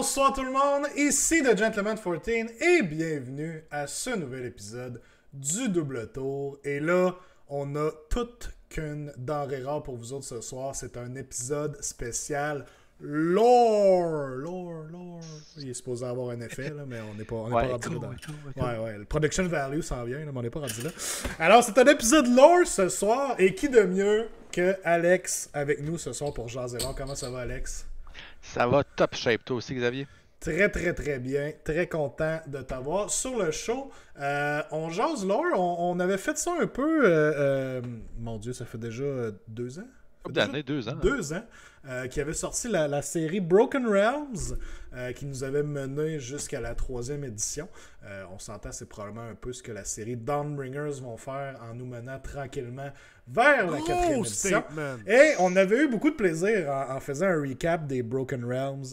Bonsoir tout le monde, ici The Gentleman 14 et bienvenue à ce nouvel épisode du Double Tour. Et là, on a toute qu'une denrée rare pour vous autres ce soir. C'est un épisode spécial lore. Il est supposé avoir un effet, là, mais on n'est pas rendu là. Ouais, le production value s'en vient, là, mais on n'est pas rendu là. Alors, c'est un épisode lore ce soir, et qui de mieux que Alex avec nous ce soir pour jaser lore. Comment ça va, Alex? Ça va top shape, toi aussi, Xavier? Très bien. Très content de t'avoir sur le show. On jase lore. On avait fait ça un peu. Mon Dieu, ça fait déjà 2 ans? Couple d'années, 2 ans. 2 ans. Qui avait sorti la série Broken Realms, qui nous avait mené jusqu'à la 3e édition. On s'entend, c'est probablement un peu ce que la série Dawnbringers vont faire en nous menant tranquillement vers la 4e édition. Et on avait eu beaucoup de plaisir en faisant un recap des Broken Realms.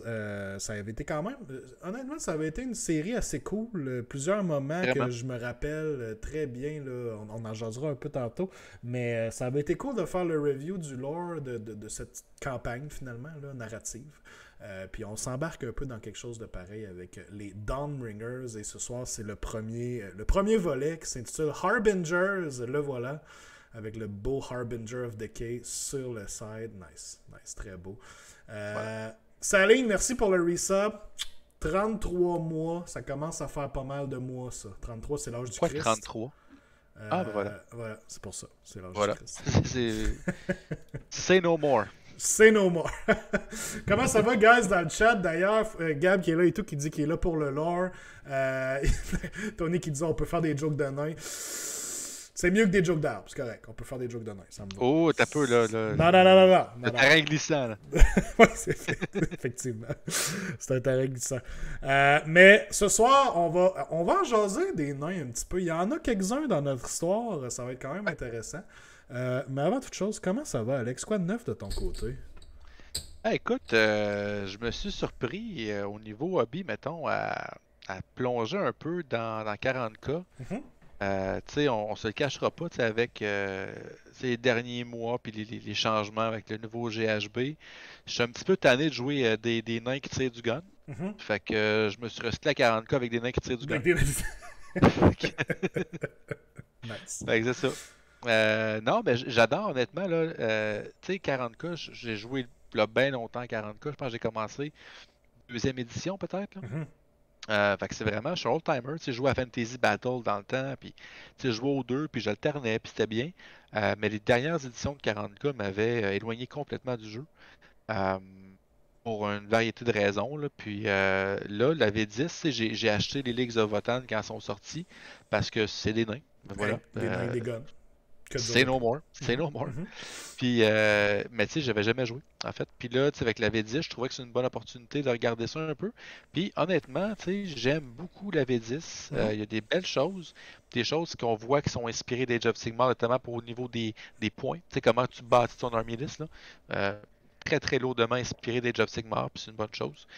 Ça avait été quand même... honnêtement, ça avait été une série assez cool. Plusieurs moments Vraiment. que je me rappelle très bien. Là, on en jasera un peu tantôt. Mais ça avait été cool de faire le review du lore de cette campagne, finalement, là, narrative. Puis on s'embarque un peu dans quelque chose de pareil avec les Dawnbringers. Et ce soir, c'est le premier volet qui s'intitule Harbingers. Le voilà. Avec le beau Harbinger of Decay sur le side. Nice, très beau. Saline, merci pour le resub. 33 mois, ça commence à faire pas mal de mois, ça. 33, c'est l'âge du Quoi, Christ. 33? Ben voilà. Voilà, c'est pour ça. C'est l'âge Voilà. du Christ. Say no more. Say no more. Comment ça va, guys, dans le chat? D'ailleurs, Gab qui est là et tout, qui dit qu'il est là pour le lore. Tony qui dit on peut faire des jokes de nains. C'est mieux que des jokes d'arbres, c'est correct. On peut faire des jokes de nains, ça me va. Oh, t'as peu là. Non. Le terrain glissant, là. Oui, effectivement. C'est un terrain glissant. Mais ce soir, on va en jaser des nains un petit peu. Il y en a quelques-uns dans notre histoire. Ça va être quand même intéressant. Mais avant toute chose, comment ça va, Alex? Quoi de neuf de ton côté? Écoute, je me suis surpris au niveau hobby, mettons, à plonger un peu dans 40K. Tu sais, on se le cachera pas, tu sais, avec ces derniers mois puis les changements avec le nouveau GHB. Je suis un petit peu tanné de jouer des nains qui tirent du gun. Fait que je me suis recyclé à 40K avec des nains qui tirent du gun. Nice. Fait que c'est ça. Non, ben j'adore honnêtement là. Tu sais, 40K, j'ai joué là bien longtemps à 40K. Je pense que j'ai commencé 2e édition peut-être, là. Fait que c'est vraiment, je suis old-timer, tu sais, je jouais à Fantasy Battle dans le temps, puis tu sais, je jouais aux deux, puis j'alternais, puis c'était bien. Mais les dernières éditions de 40K m'avaient éloigné complètement du jeu, euh, pour une variété de raisons, là. Puis là, la V10, tu sais, j'ai acheté les Leagues of Votan quand elles sont sorties, parce que c'est des nains. Mais voilà. Des nains, des guns. Say no more. Say no more. Puis, mais tu sais, j'avais jamais joué, en fait. Puis là, tu sais, avec la V10, je trouvais que c'est une bonne opportunité de regarder ça un peu. Puis, honnêtement, tu sais, j'aime beaucoup la V10. Il y a des belles choses, des choses qu'on voit qui sont inspirées d'Age of Sigmar, notamment pour au niveau des points. Tu sais, comment tu bâtis ton army list, là. Très, très lourdement inspiré d'Age of Sigmar, puis c'est une bonne chose.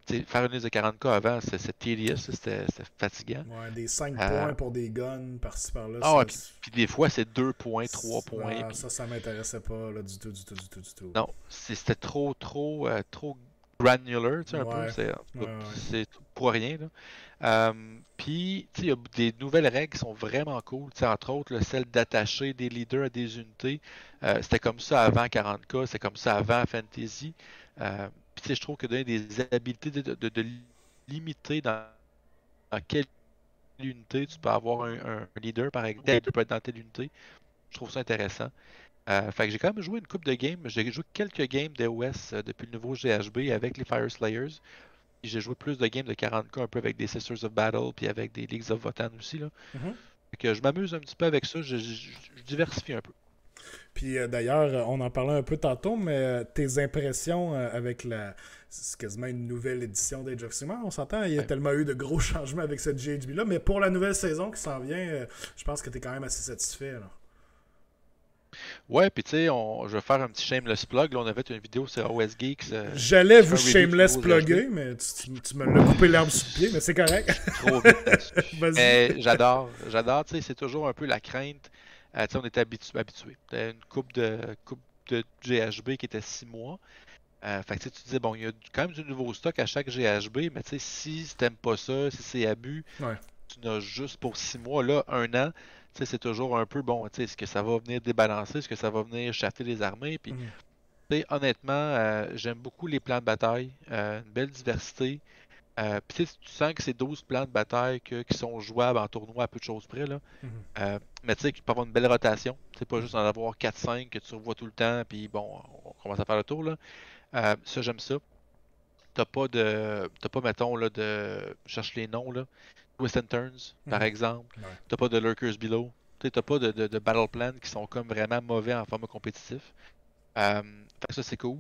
Tu sais, faire une liste de 40K avant, c'est tedious, c'était fatigant. Ouais, des 5 points pour des guns par-ci par-là. Ah ouais, puis des fois, c'est 2 points, 3 points. Ah, ça m'intéressait pas là, du tout. Non, c'était trop granular, tu sais, un Ouais. peu. C'est pour rien, là. Puis, tu sais, il y a des nouvelles règles qui sont vraiment cool. Tu sais, entre autres, celle d'attacher des leaders à des unités. C'était comme ça avant 40K, c'était comme ça avant Fantasy. Puis, tu sais, je trouve que donner des habilités de limiter dans quelle unité tu peux avoir un leader, par exemple, qui peut être dans telle unité. Je trouve ça intéressant. Fait que j'ai quand même joué une coupe de games. J'ai joué quelques games d'EOS depuis le nouveau GHB avec les Fire Slayers. Puis j'ai joué plus de games de 40K un peu avec des Sisters of Battle puis avec des Leagues of Votan aussi, là. Fait que je m'amuse un petit peu avec ça. Je diversifie un peu. Puis d'ailleurs, on en parlait un peu tantôt, mais tes impressions avec c'est quasiment une nouvelle édition d'Age of Sigmar, on s'entend, il y a tellement eu de gros changements avec cette GHB-là, mais pour la nouvelle saison qui s'en vient, je pense que tu es quand même assez satisfait, là. Ouais, puis tu sais, je vais faire un petit shameless plug. Là, on a fait une vidéo sur OS Geeks. J'allais vous shameless plugger, mais tu me l'as coupé l'herbe sous le pied, mais c'est correct. Trop vite là-dessus. Mais j'adore, tu sais, c'est toujours un peu la crainte. Tu sais, on était habitué. Une coupe de GHB qui était 6 mois. Fait que tu sais, tu disais, bon, il y a quand même du nouveau stock à chaque GHB, mais tu sais, si t'aimes pas ça, si c'est abus, Ouais. tu n'as juste pour 6 mois, là, un an, tu sais, c'est toujours un peu bon, tu sais, est-ce que ça va venir débalancer, est-ce que ça va venir chaffer les armées, puis, Mhm. tu sais, honnêtement, j'aime beaucoup les plans de bataille, une belle diversité, puis tu sais, tu sens que c'est 12 plans de bataille qui sont jouables en tournoi à peu de choses près, là. Mhm. Mais tu sais, qu'il peut avoir une belle rotation. C'est pas juste Mhm. en avoir 4-5 que tu revois tout le temps, puis bon, on commence à faire le tour, là. Ça, j'aime ça. T'as pas, mettons, là, je cherche les noms, là. Twist and Turns, par Mhm. exemple. Ouais. T'as pas de Lurkers Below. Tu sais, t'as pas de Battle Plan qui sont comme vraiment mauvais en format compétitif. Fait que ça, c'est cool.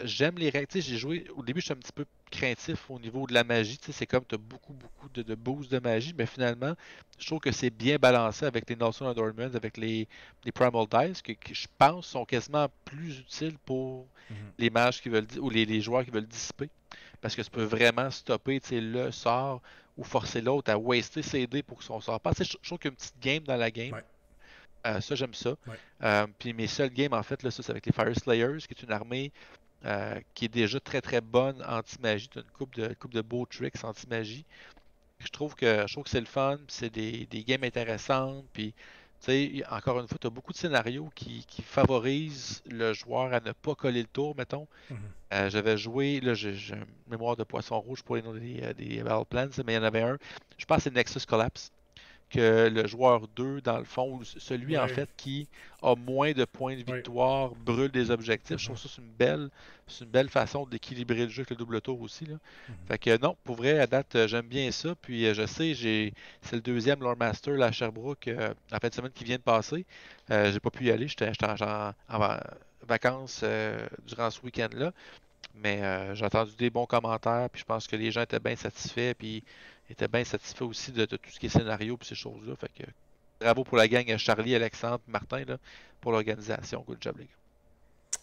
J'aime les règles. Tu sais, j'ai joué. Au début, je suis un petit peu craintif au niveau de la magie. Tu sais, c'est comme tu as beaucoup de boosts de magie, mais finalement, je trouve que c'est bien balancé avec les Nelson Adornments, avec les Primal Dice, que je pense sont quasiment plus utiles pour Mhm. les mages qui veulent ou les joueurs qui veulent dissiper. Parce que ça peut vraiment stopper tu sais, le sort ou forcer l'autre à waster ses dés pour que son sort passe. Tu sais, je trouve qu'il y a une petite game dans la game. Ouais. Ça, j'aime ça. Ouais. Puis mes seuls games, en fait, là, ça, c'est avec les Fire Slayers, qui est une armée qui est déjà très très bonne anti-magie. Tu as une coupe de beaux tricks anti-magie. Je trouve que c'est le fun, puis c'est des games intéressantes, puis tu sais, encore une fois, tu as beaucoup de scénarios qui favorisent le joueur à ne pas coller le tour, mettons. Mhm. J'avais joué, là j'ai une mémoire de poisson rouge pour les noms des Battle Plans, mais il y en avait un. Je pense que c'est Nexus Collapse que le joueur 2, dans le fond, ou celui en Ouais. fait qui a moins de points de Ouais. victoire, brûle des objectifs. Je trouve Mhm. ça c'est une belle façon d'équilibrer le jeu avec le double tour aussi, là. Mhm. Fait que non, pour vrai, à date, j'aime bien ça. Puis je sais, c'est le deuxième Lord Master là, à Sherbrooke en fin de semaine qui vient de passer. J'ai pas pu y aller, j'étais en vacances durant ce week-end-là. Mais j'ai entendu des bons commentaires, puis je pense que les gens étaient bien satisfaits, puis étaient bien satisfaits aussi de tout ce qui est scénario, puis ces choses-là. Fait que bravo pour la gang Charlie, Alexandre, Martin, là, pour l'organisation. Good job, les gars.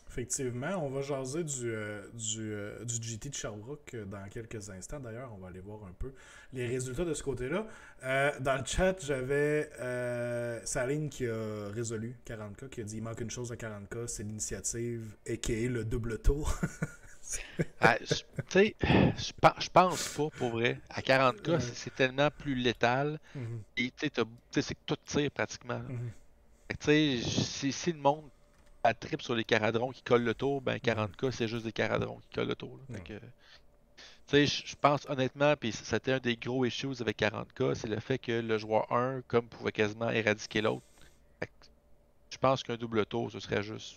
Effectivement, on va jaser du GT de Sherbrooke dans quelques instants. D'ailleurs, on va aller voir un peu les résultats de ce côté-là. Dans le chat, j'avais Saline qui a résolu 40K, qui a dit il manque une chose à 40K, c'est l'initiative, a.k.a. le double tour. Tu sais, je pense pas, pour vrai. À 40K, Ouais. c'est tellement plus létal. Mhm. Et tu sais, c'est que tout tire pratiquement, là. Mhm. Fait que, tu sais, si le monde a trip sur les caradrons qui collent le tour, ben Mhm. 40K, c'est juste des caradrons qui collent le tour, là. Fait Ouais. que, tu sais, je pense honnêtement, puis c'était un des gros issues avec 40K, c'est le fait que le joueur 1, comme pouvait quasiment éradiquer l'autre. Fait que je pense qu'un double tour, ce serait juste.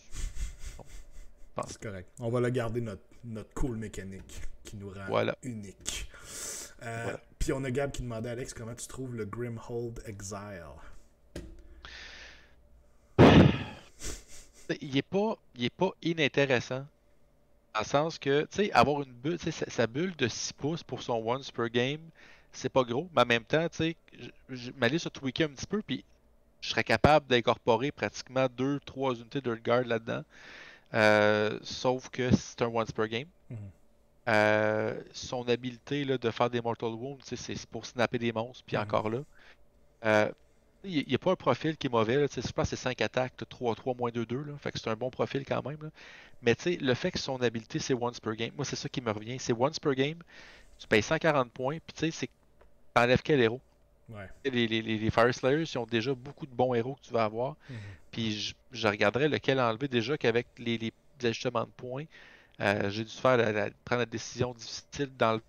Non, je pense C'est pas. correct. On va le garder notre cool mécanique qui nous rend Voilà, unique. voilà. Puis on a Gab qui demandait Alex comment tu trouves le Grimhold Exile. Il est pas inintéressant. Dans le sens que, tu sais, avoir une bulle, tu sais, sa bulle de 6 pouces pour son once per game, c'est pas gros, mais en même temps, tu sais, je m'allais se tweaker un petit peu, puis je serais capable d'incorporer pratiquement 2-3 unités de guard là-dedans. Sauf que c'est un once per game. Mhm. Son habileté là, de faire des Mortal Wounds, tu sais, c'est pour snapper des monstres, puis Mhm. encore là. Euh, il n'y a pas un profil qui est mauvais. Là, tu sais, je pense que c'est 5 attaques, 3-3, -2 là, fait que c'est un bon profil quand même, là. Mais tu sais, le fait que son habileté, c'est once per game, moi, c'est ça qui me revient. C'est once per game, tu payes 140 points, puis tu sais, t'enlèves quel héros? Ouais. Les Fire Slayers, ils ont déjà beaucoup de bons héros que tu vas avoir. Mhm. Puis je regarderais lequel enlever déjà qu'avec les ajustements de points, j'ai dû prendre la décision difficile d'enlever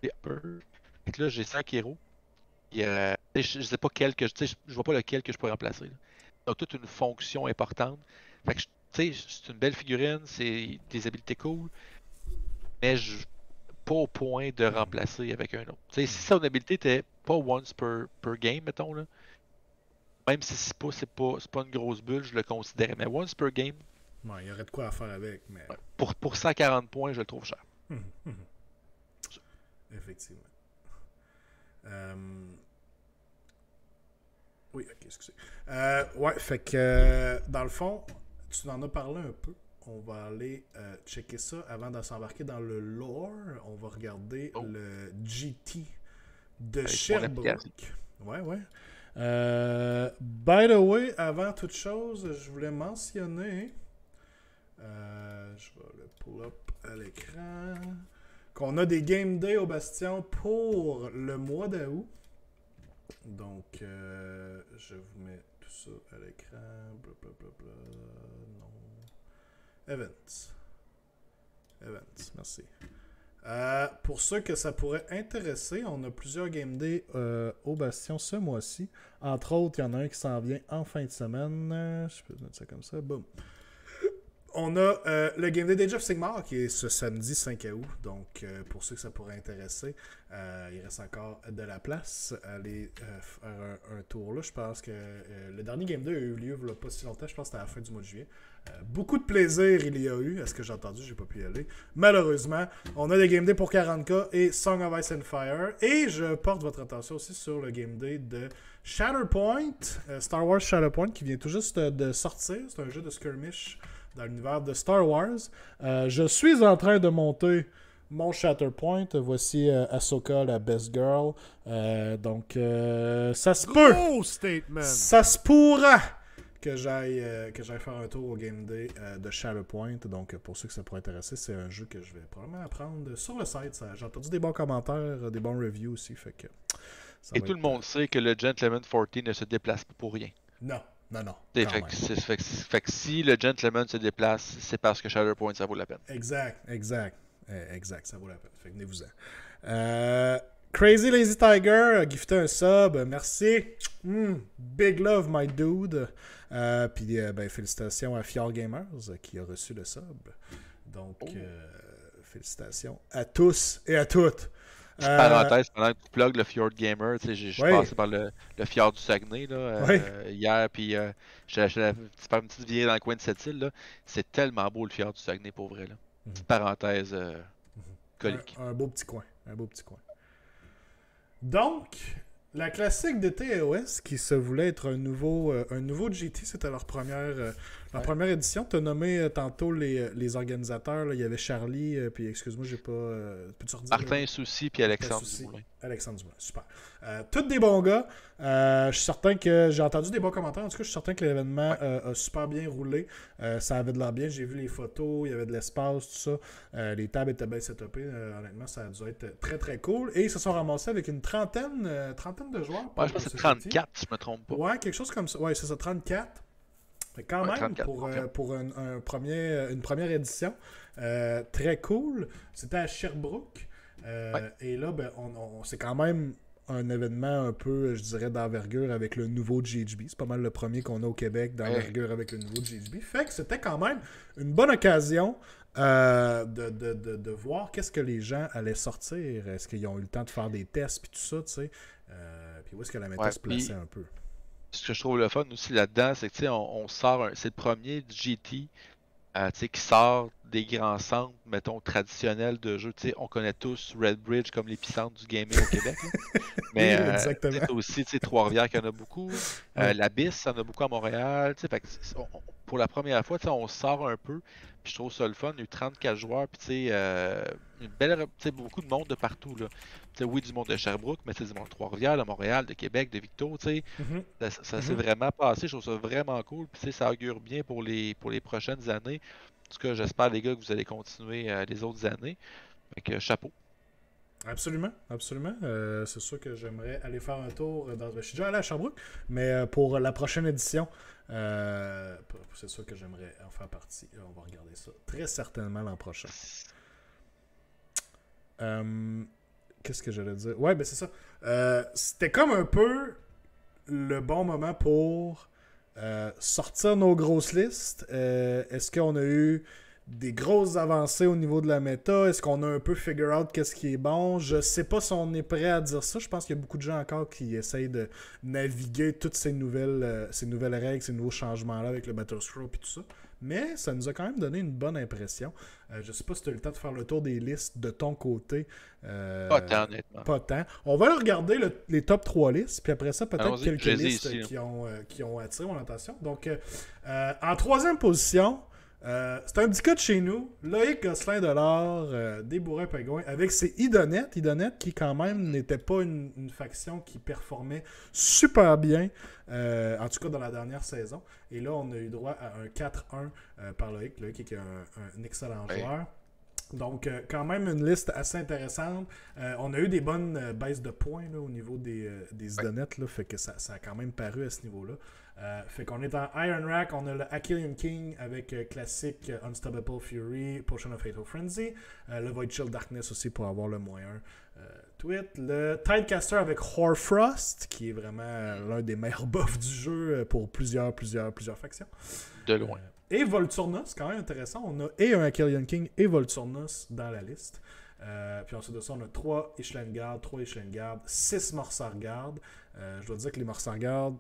un peu. Fait que là, j'ai 5 héros. Et, je sais pas je vois pas lequel que je pourrais remplacer, là. Ils ont toute une fonction importante. Fait que, tu sais, c'est une belle figurine, c'est des habiletés cool, mais pas au point de Mhm. remplacer avec un autre. Tu sais, si Mhm. son habilité était pas once per game, mettons, là, même si c'est pas une grosse bulle, je le considérais. Mais once per game, Ouais, il y aurait de quoi à faire avec, mais. ouais, pour 140 points, je le trouve cher. Mhm. Mhm. Effectivement. Euh, Oui, ok, excusez. Ouais, fait que dans le fond, tu en as parlé un peu. On va aller checker ça avant de s'embarquer dans le lore. On va regarder Oh, le GT de allez sur mon application. Sherbrooke. Ouais, ouais. By the way, avant toute chose, je voulais mentionner, je vais le pull up à l'écran, qu'on a des Game Day au Bastion pour le mois d'août. Donc, je vous mets tout ça à l'écran. Blablabla. Non. Events, merci. Pour ceux que ça pourrait intéresser, on a plusieurs Game Day au Bastion ce mois-ci. Entre autres, il y en a un qui s'en vient en fin de semaine. Je peux mettre ça comme ça. Boum. On a le Game Day d'Age of Sigmar qui est ce samedi 5 août. Donc, pour ceux que ça pourrait intéresser, il reste encore de la place. Allez faire un tour là. Je pense que le dernier Game Day a eu lieu il n'y a pas si longtemps. Je pense que c'était à la fin du mois de juillet. Beaucoup de plaisir il y a eu. À ce que j'ai entendu, j'ai pas pu y aller. Malheureusement, on a des Game Day pour 40K et Song of Ice and Fire. Et je porte votre attention aussi sur le Game Day de Shatterpoint, Star Wars Shatterpoint, qui vient tout juste de sortir. C'est un jeu de skirmish dans l'univers de Star Wars. Je suis en train de monter mon Shatterpoint. Voici Ahsoka, la best girl. Donc, ça se peut. Statement. Ça se pourra que j'aille faire un tour au Game Day de Shatterpoint. Donc, pour ceux que ça pourrait intéresser, c'est un jeu que je vais probablement apprendre sur le site. J'ai entendu des bons commentaires, des bons reviews aussi. Fait que, et tout le monde sait que le Gentleman 40 ne se déplace pas pour rien. Non. Fait que si le Gentleman se déplace, c'est parce que Shatterpoint, ça vaut la peine. Exact, ça vaut la peine. Fait que venez-vous-en. Crazy Lazy Tiger a gifté un sub. Merci. Big love, my dude. Puis, félicitations à Fjord Gamers qui a reçu le sub. Donc, félicitations à tous et à toutes. Parenthèse, pendant que tu plugues le Fjord Gamer, je suis passé par le Fjord du Saguenay là, hier, puis j'ai acheté une petite vieille dans le coin de cette île. C'est tellement beau le Fjord du Saguenay pour vrai. Là. Petite parenthèse colique. Un beau petit coin. Donc, la classique de TOS qui se voulait être un nouveau GT, c'était leur première édition. Tu as nommé tantôt les organisateurs. Là. Il y avait Charlie, puis excuse-moi, j'ai pas. Peux-tu redire? Martin Soucy puis Alexandre Dumoulin. Alexandre Dumoulin, super. Tous des bons gars. Je suis certain que j'ai entendu des bons commentaires. En tout cas, je suis certain que l'événement a super bien roulé. Ça avait de l'air bien. J'ai vu les photos, il y avait de l'espace, tout ça. Les tables étaient bien setupées. Honnêtement, ça a dû être très très cool. Et ils se sont ramassés avec une trentaine de joueurs. Ouais, je pense que c'est 34, si je me trompe pas. Ouais, quelque chose comme ça. Ouais, c'est ça, 34. Quand même, 34, pour une première édition, très cool. C'était à Sherbrooke. Et là, c'est quand même un événement un peu, je dirais, d'envergure avec le nouveau GHB. C'est pas mal le premier qu'on a au Québec d'envergure avec le nouveau GHB. Fait que c'était quand même une bonne occasion de voir qu'est-ce que les gens allaient sortir. Est-ce qu'ils ont eu le temps de faire des tests puis tout ça, tu sais. Puis où est-ce que la méthode se plaçait un peu. Ce que je trouve le fun aussi là-dedans, c'est que on sort, c'est le premier GT qui sort des grands centres, mettons, traditionnels de jeux. On connaît tous Red Bridge comme l'épicentre du gaming au Québec. Mais aussi Trois-Rivières qui en a beaucoup. L'Abyss en a beaucoup à Montréal. Fait que pour la première fois, on sort un peu. Puis je trouve ça le fun. Il y a eu 34 joueurs. Puis une belle, beaucoup de monde de partout. Là. Oui, du monde de Sherbrooke, mais du monde de Trois-Rivières, de Montréal, de Québec, de Victo. Ça s'est vraiment passé. Je trouve ça vraiment cool. Puis ça augure bien pour les prochaines années. En tout cas, j'espère, les gars, que vous allez continuer les autres années. Donc, chapeau. Absolument. C'est sûr que j'aimerais aller faire un tour. Je suis déjà allé à Sherbrooke, mais pour la prochaine édition, c'est sûr que j'aimerais en faire partie. On va regarder ça très certainement l'an prochain. Qu'est-ce que j'allais dire? Ouais, c'est ça. C'était comme un peu le bon moment pour sortir nos grosses listes. Est-ce qu'on a eu des grosses avancées au niveau de la méta? Est-ce qu'on a un peu figure out qu'est-ce qui est bon? Je sais pas si on est prêt à dire ça. Je pense qu'il y a beaucoup de gens encore qui essayent de naviguer toutes ces nouvelles règles, ces nouveaux changements-là avec le Battle Scroll et tout ça. Mais ça nous a quand même donné une bonne impression. Je sais pas si tu as eu le temps de faire le tour des listes de ton côté. Pas tant, honnêtement. Pas tant. On va regarder les top 3 listes, puis après ça, peut-être quelques listes ici, qui ont attiré mon attention. Donc, en troisième position, C'est un petit cas de chez nous. Loïc Gosselin-Delort, des Bourrins-Pingouins, avec ses Idonettes. Idonettes qui, quand même, n'était pas une faction qui performait super bien, en tout cas dans la dernière saison. Et là, on a eu droit à un 4-1 par Loïc. Loïc qui est un excellent joueur. Donc, quand même, une liste assez intéressante. On a eu des bonnes baisses de points là, au niveau des Idonettes. Là, fait que ça a quand même paru à ce niveau-là. Fait qu'on est en Iron Rack, on a le Achillian King avec classique Unstoppable Fury, Potion of Fatal Frenzy, le Void Shield Darkness aussi pour avoir le moins 1 tweet, le Tidecaster avec Horfrost qui est vraiment l'un des meilleurs buffs du jeu pour plusieurs factions. De loin. Et Volturnos, quand même intéressant, on a et un Achillian King et Volturnos dans la liste. Puis ensuite de ça, on a 3 Ishland Guard, 3 Ishland Guard, 6 Morrsar Guard. Je dois dire que les Morrsar Guard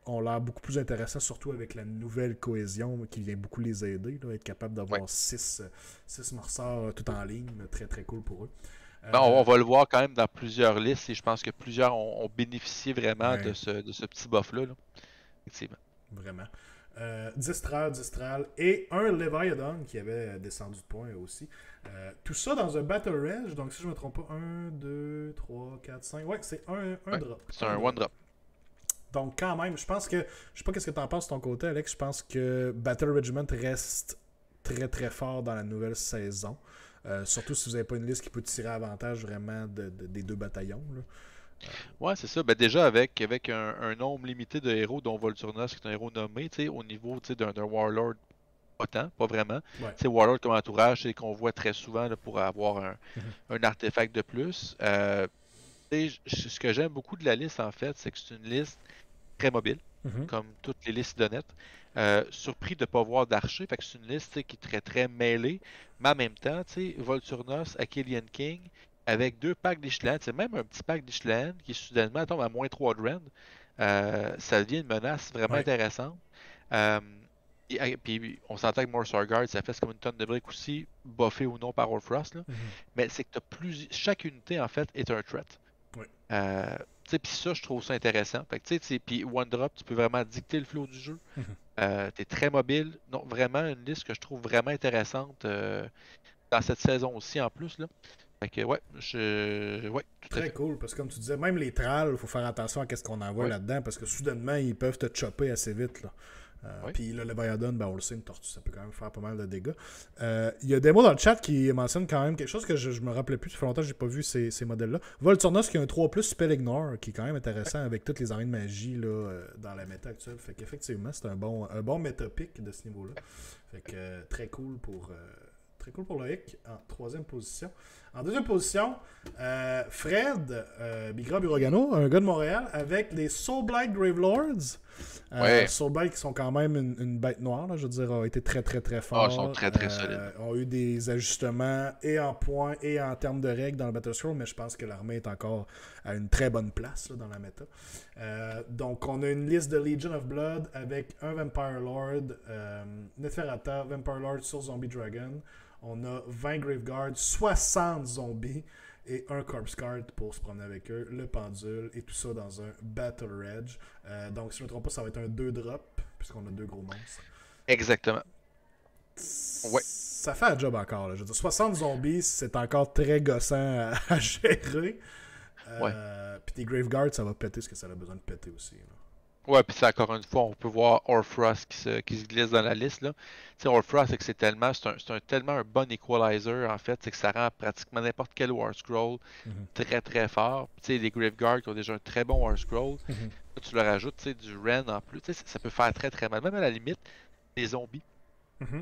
ont l'air beaucoup plus intéressants, surtout avec la nouvelle cohésion qui vient beaucoup les aider, là, être capable d'avoir 6 Morrsars tout en ligne, là, très très cool pour eux. On va le voir quand même dans plusieurs listes et je pense que plusieurs ont bénéficié vraiment de ce petit buff-là. Là. Effectivement. Vraiment. Distral et un Leviathan qui avait descendu de points aussi. Tout ça dans un Battle Rage, donc si je ne me trompe pas, 1, 2, 3, 4, 5. Ouais, c'est un drop. C'est un one drop. Donc, quand même, je pense que. Je sais pas qu'est-ce que tu en penses de ton côté, Alex. Je pense que Battle Regiment reste très très fort dans la nouvelle saison. Surtout si vous n'avez pas une liste qui peut tirer avantage vraiment des 2 bataillons. Là. Ouais, c'est ça. Ben déjà, avec un nombre limité de héros, dont Volturnos, qui est un héros nommé, au niveau d'un Warlord, pas tant, pas vraiment. Ouais. Warlord comme entourage, c'est qu'on voit très souvent là, pour avoir un artefact de plus. Ce que j'aime beaucoup de la liste, en fait, c'est que c'est une liste très mobile, comme toutes les listes d'honnêtes. Surpris de ne pas voir d'archer, fait que c'est une liste qui est très très mêlée, mais en même temps, Volturnos, Achillian King, avec 2 packs d'Ishland, c'est même un petit pack d'Ishland qui soudainement tombe à moins 3 de rend, ça devient une menace vraiment intéressante. Et puis on s'entend que Morrsar Guard, ça fait comme une tonne de briques aussi, buffé ou non par Horfrost, mais c'est que chaque unité en fait est un threat. Oui. Puis ça, je trouve ça intéressant. Puis One Drop, tu peux vraiment dicter le flow du jeu. T'es très mobile. Non, vraiment une liste que je trouve vraiment intéressante dans cette saison aussi en plus. Là. Fait que ouais, tout très cool, parce que comme tu disais, même les tralls, il faut faire attention à ce qu'on envoie là-dedans, parce que soudainement, ils peuvent te chopper assez vite. Là. Puis le Leviathan, on le sait, une tortue, ça peut quand même faire pas mal de dégâts. Il y a des mots dans le chat qui mentionnent quand même quelque chose que je me rappelais plus, ça fait longtemps que j'ai pas vu ces modèles-là. Volturnos qui a un 3+, Spell Ignore, qui est quand même intéressant avec toutes les arènes de magie là, dans la méta actuelle. Fait qu'effectivement, c'est un bon méta pick de ce niveau-là. Fait que très cool pour Loïc en 3e position. En 2e position, Fred Bigra Burogano, un gars de Montréal, avec les Soulblight Gravelords. Soulblight qui sont quand même une bête noire, là, je veux dire, ont été très très très forts. Ils sont très très solides. Ont eu des ajustements et en points et en termes de règles dans le Battle Scroll, mais je pense que l'armée est encore à une très bonne place là, dans la méta. Donc on a une liste de Legion of Blood avec un Vampire Lord, Neferata, Vampire Lord sur Zombie Dragon. On a 20 Graveguards, 60 zombies et un Corpse Card pour se promener avec eux, le pendule et tout ça dans un Battle Rage. Donc, si je ne me trompe pas, ça va être un 2-drop puisqu'on a 2 gros monstres. Exactement. Ça fait un job encore. Là. Je veux dire, 60 zombies, c'est encore très gossant à gérer. Puis tes Graveguards, ça va péter ce que ça a besoin de péter aussi. Là. Ouais, puis encore une fois, on peut voir Horfrost qui se glisse dans la liste. Là. Horfrost, c'est tellement un bon equalizer, en fait, c'est que ça rend pratiquement n'importe quel War Scroll très très fort. Les Graveguards qui ont déjà un très bon War Scroll, là, tu leur ajoutes du Ren en plus, ça peut faire très très mal. Même à la limite, des zombies.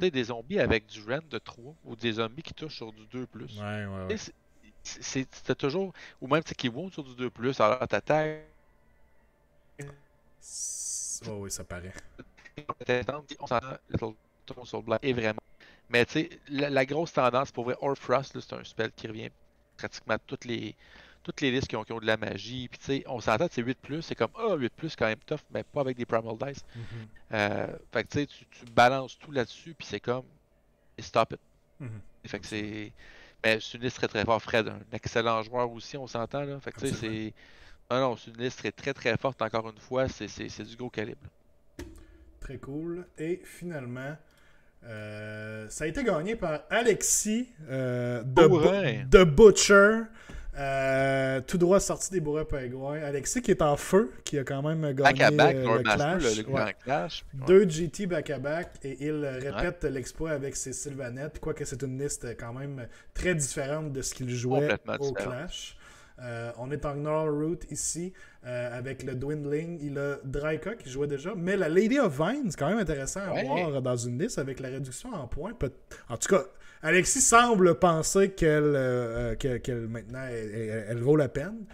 Des zombies avec du Ren de 3 ou des zombies qui touchent sur du 2+. Ouais. C'est toujours. Ou même qui wound sur du 2+, alors t'attaques. Oui, ça paraît. On s'en Little sur Black est vraiment. Mais tu sais, la grosse tendance pour vrai, Horfrost, c'est un spell qui revient pratiquement à toutes les listes qui ont de la magie. Puis tu sais, on s'entend que c'est 8+, c'est comme 8+, quand même tough, mais pas avec des Primal Dice. Fait que tu sais, tu balances tout là-dessus, puis c'est comme stop it. Fait que c'est. Mais c'est une liste très très forte. Fred, un excellent joueur aussi, on s'entend là. Fait que tu sais, c'est. Non, c'est une liste très très très forte, encore une fois, c'est du gros calibre. Très cool. Et finalement, Ça a été gagné par Alexis Bourrin. de Butcher. Tout droit sorti des Bourrins Pingouins. Alexis qui est en feu, qui a quand même gagné Back-à-back, le clash. le grand clash. Ouais. 2 GT back-à-back et il répète l'exploit avec ses Sylvanettes, quoique c'est une liste quand même très différente de ce qu'il jouait au clash. On est en Gnarl Root ici avec le Dwindling. Il a Draika qui jouait déjà, mais la Lady of Vine, c'est quand même intéressant à voir dans une liste avec la réduction en points. En tout cas, Alexis semble penser qu'elle maintenant elle vaut la peine.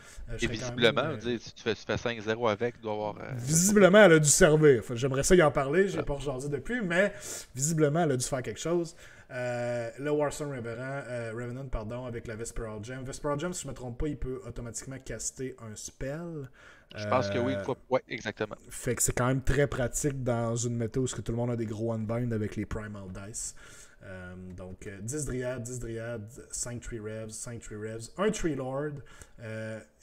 Et visiblement, tu fais 5-0 avec, tu dois avoir. Visiblement, elle a dû servir. J'aimerais ça y en parler, j'ai pas jasé depuis, mais visiblement, elle a dû faire quelque chose. Le Warsong Revenant, avec la Vesperal Gem. Vesperal Gem, si je ne me trompe pas, il peut automatiquement caster un spell. Je pense que oui, une fois. Ouais, exactement. Fait que c'est quand même très pratique dans une méta où tout le monde a des gros unbind avec les Primal Dice. Donc 10 Dryades, 5 Tree Revs, 5 Tree Revs, 1 Tree Lord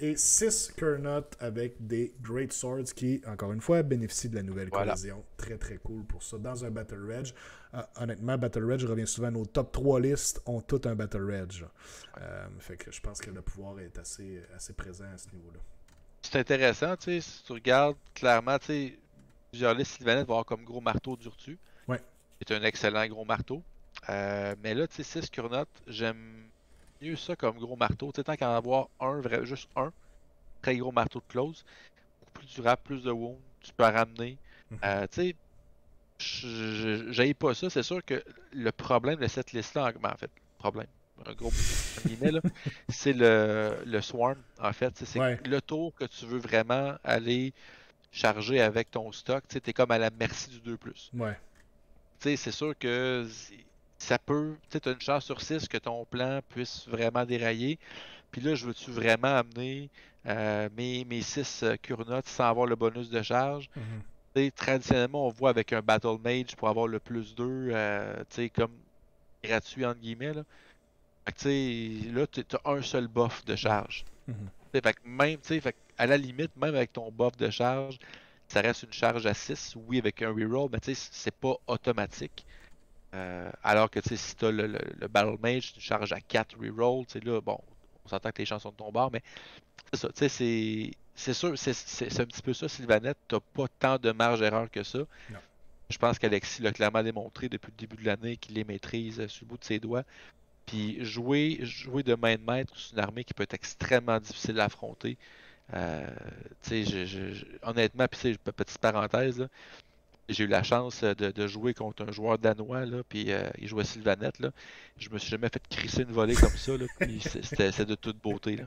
et 6 Kernot avec des Great Swords qui, encore une fois, bénéficient de la nouvelle collision. Très très cool pour ça. Dans un Battle Reg, honnêtement, Battle Reg revient souvent. Nos top 3 listes ont tout un Battle Reg. Fait que je pense que le pouvoir est assez présent à ce niveau-là. C'est intéressant, tu sais, si tu regardes clairement, tu sais, plusieurs listes Sylvanette vont avoir comme gros marteau d'Urtu. Ouais. C'est un excellent gros marteau. Mais là, tu sais, 6 Kurnot, j'aime mieux ça comme gros marteau. Tu sais, tant qu'en avoir juste un très gros marteau de close, beaucoup plus durable, plus de wounds, tu peux en ramener. Tu sais, j'aille pas ça. C'est sûr que le problème de cette liste-là, un gros guillemets, là, c'est le Swarm, en fait. C'est le tour que tu veux vraiment aller charger avec ton stock. Tu sais, t'es comme à la merci du 2+. Ouais. Tu sais, c'est sûr que ça peut, tu sais, as une chance sur 6 que ton plan puisse vraiment dérailler. Puis là, je veux-tu vraiment amener mes 6 Kurnots sans avoir le bonus de charge? Tu sais, traditionnellement, on voit avec un Battle Mage pour avoir le +2, tu sais, comme gratuit entre guillemets. Là. Fait que tu sais, là, tu as un seul buff de charge. Fait que même, tu sais, à la limite, même avec ton buff de charge, ça reste une charge à 6, oui, avec un reroll, mais tu sais, c'est pas automatique. Alors que si tu as le Battle Mage, tu charges à 4 reroll, là, bon, on s'entend que les chances sont de ton bord, mais c'est ça, tu sais, c'est sûr, c'est un petit peu ça, Sylvanette, t'as pas tant de marge d'erreur que ça. Non. Je pense qu'Alexis l'a clairement démontré depuis le début de l'année qu'il les maîtrise sur le bout de ses doigts. Puis jouer de main de maître sur une armée qui peut être extrêmement difficile à affronter. Honnêtement, puis petite parenthèse, là, j'ai eu la chance de jouer contre un joueur danois, là, puis il jouait Sylvanette. Là. Je me suis jamais fait crisser une volée comme ça, là, puis c'est de toute beauté. Là.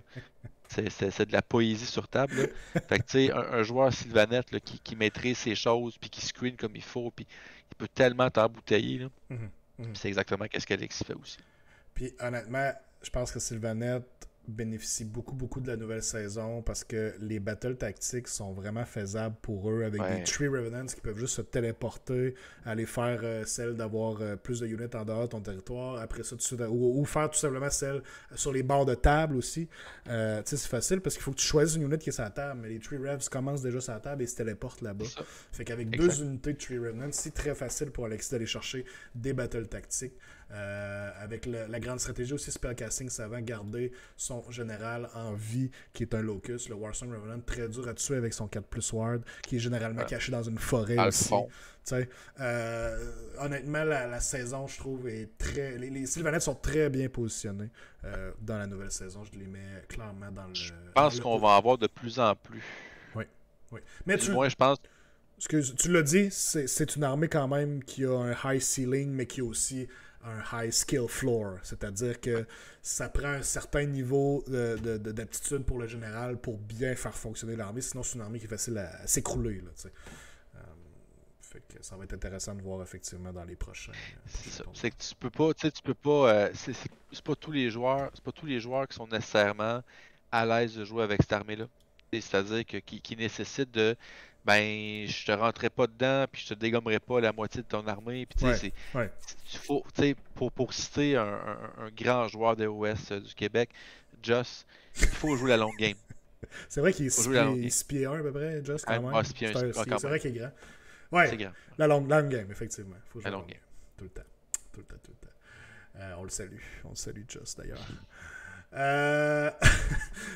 C'est de la poésie sur table. Là. Fait que tu sais, un joueur Sylvanette là, qui maîtrise ses choses, puis qui screen comme il faut, puis il peut tellement t'embouteiller. Là. C'est exactement ce qu'Alexis fait aussi. Puis honnêtement, je pense que Sylvanette bénéficie beaucoup de la nouvelle saison parce que les battles tactiques sont vraiment faisables pour eux avec des Tree Revenants qui peuvent juste se téléporter, aller faire celle d'avoir plus de units en dehors de ton territoire, après ça ou faire tout simplement celle sur les bords de table aussi. Tu sais, c'est facile parce qu'il faut que tu choisisses une unit qui est sur la table, mais les Tree Revs commencent déjà sur la table et se téléportent là-bas. Fait qu'avec 2 unités de Tree Revenants, c'est très facile pour Alexis d'aller chercher des battles tactiques. Avec la grande stratégie aussi, Spellcasting savant garder son général en vie qui est un Locust, le Warsong Revenant, très dur à tuer avec son 4+ Ward qui est généralement caché dans une forêt aussi. Honnêtement, la saison, je trouve, est très. Les Sylvanettes sont très bien positionnés dans la nouvelle saison. Je les mets clairement dans le. Je pense qu'on va en avoir de plus en plus. Oui. Mais moi, je pense. Excuse, tu l'as dit, c'est une armée quand même qui a un high ceiling, mais qui a aussi un high skill floor, c'est-à-dire que ça prend un certain niveau d'aptitude pour le général pour bien faire fonctionner l'armée, sinon c'est une armée qui est facile à s'écrouler. Là, fait que ça va être intéressant de voir effectivement dans les prochains. C'est ça. C'est que tu peux pas, c'est pas tous les joueurs, qui sont nécessairement à l'aise de jouer avec cette armée-là. C'est-à-dire qui nécessite de je te rentrerai pas dedans, puis je te dégommerai pas la moitié de ton armée. Puis pour citer un grand joueur de OS du Québec, Joss, il faut jouer la long game. C'est vrai qu'il est 6 pieds 1 à peu près, Joss, quand même. C'est vrai qu'il est grand. Ouais, c'est grand. La long game, effectivement. Faut jouer la long game. Tout le temps. Tout le temps, tout le temps. On le salue, Just, d'ailleurs.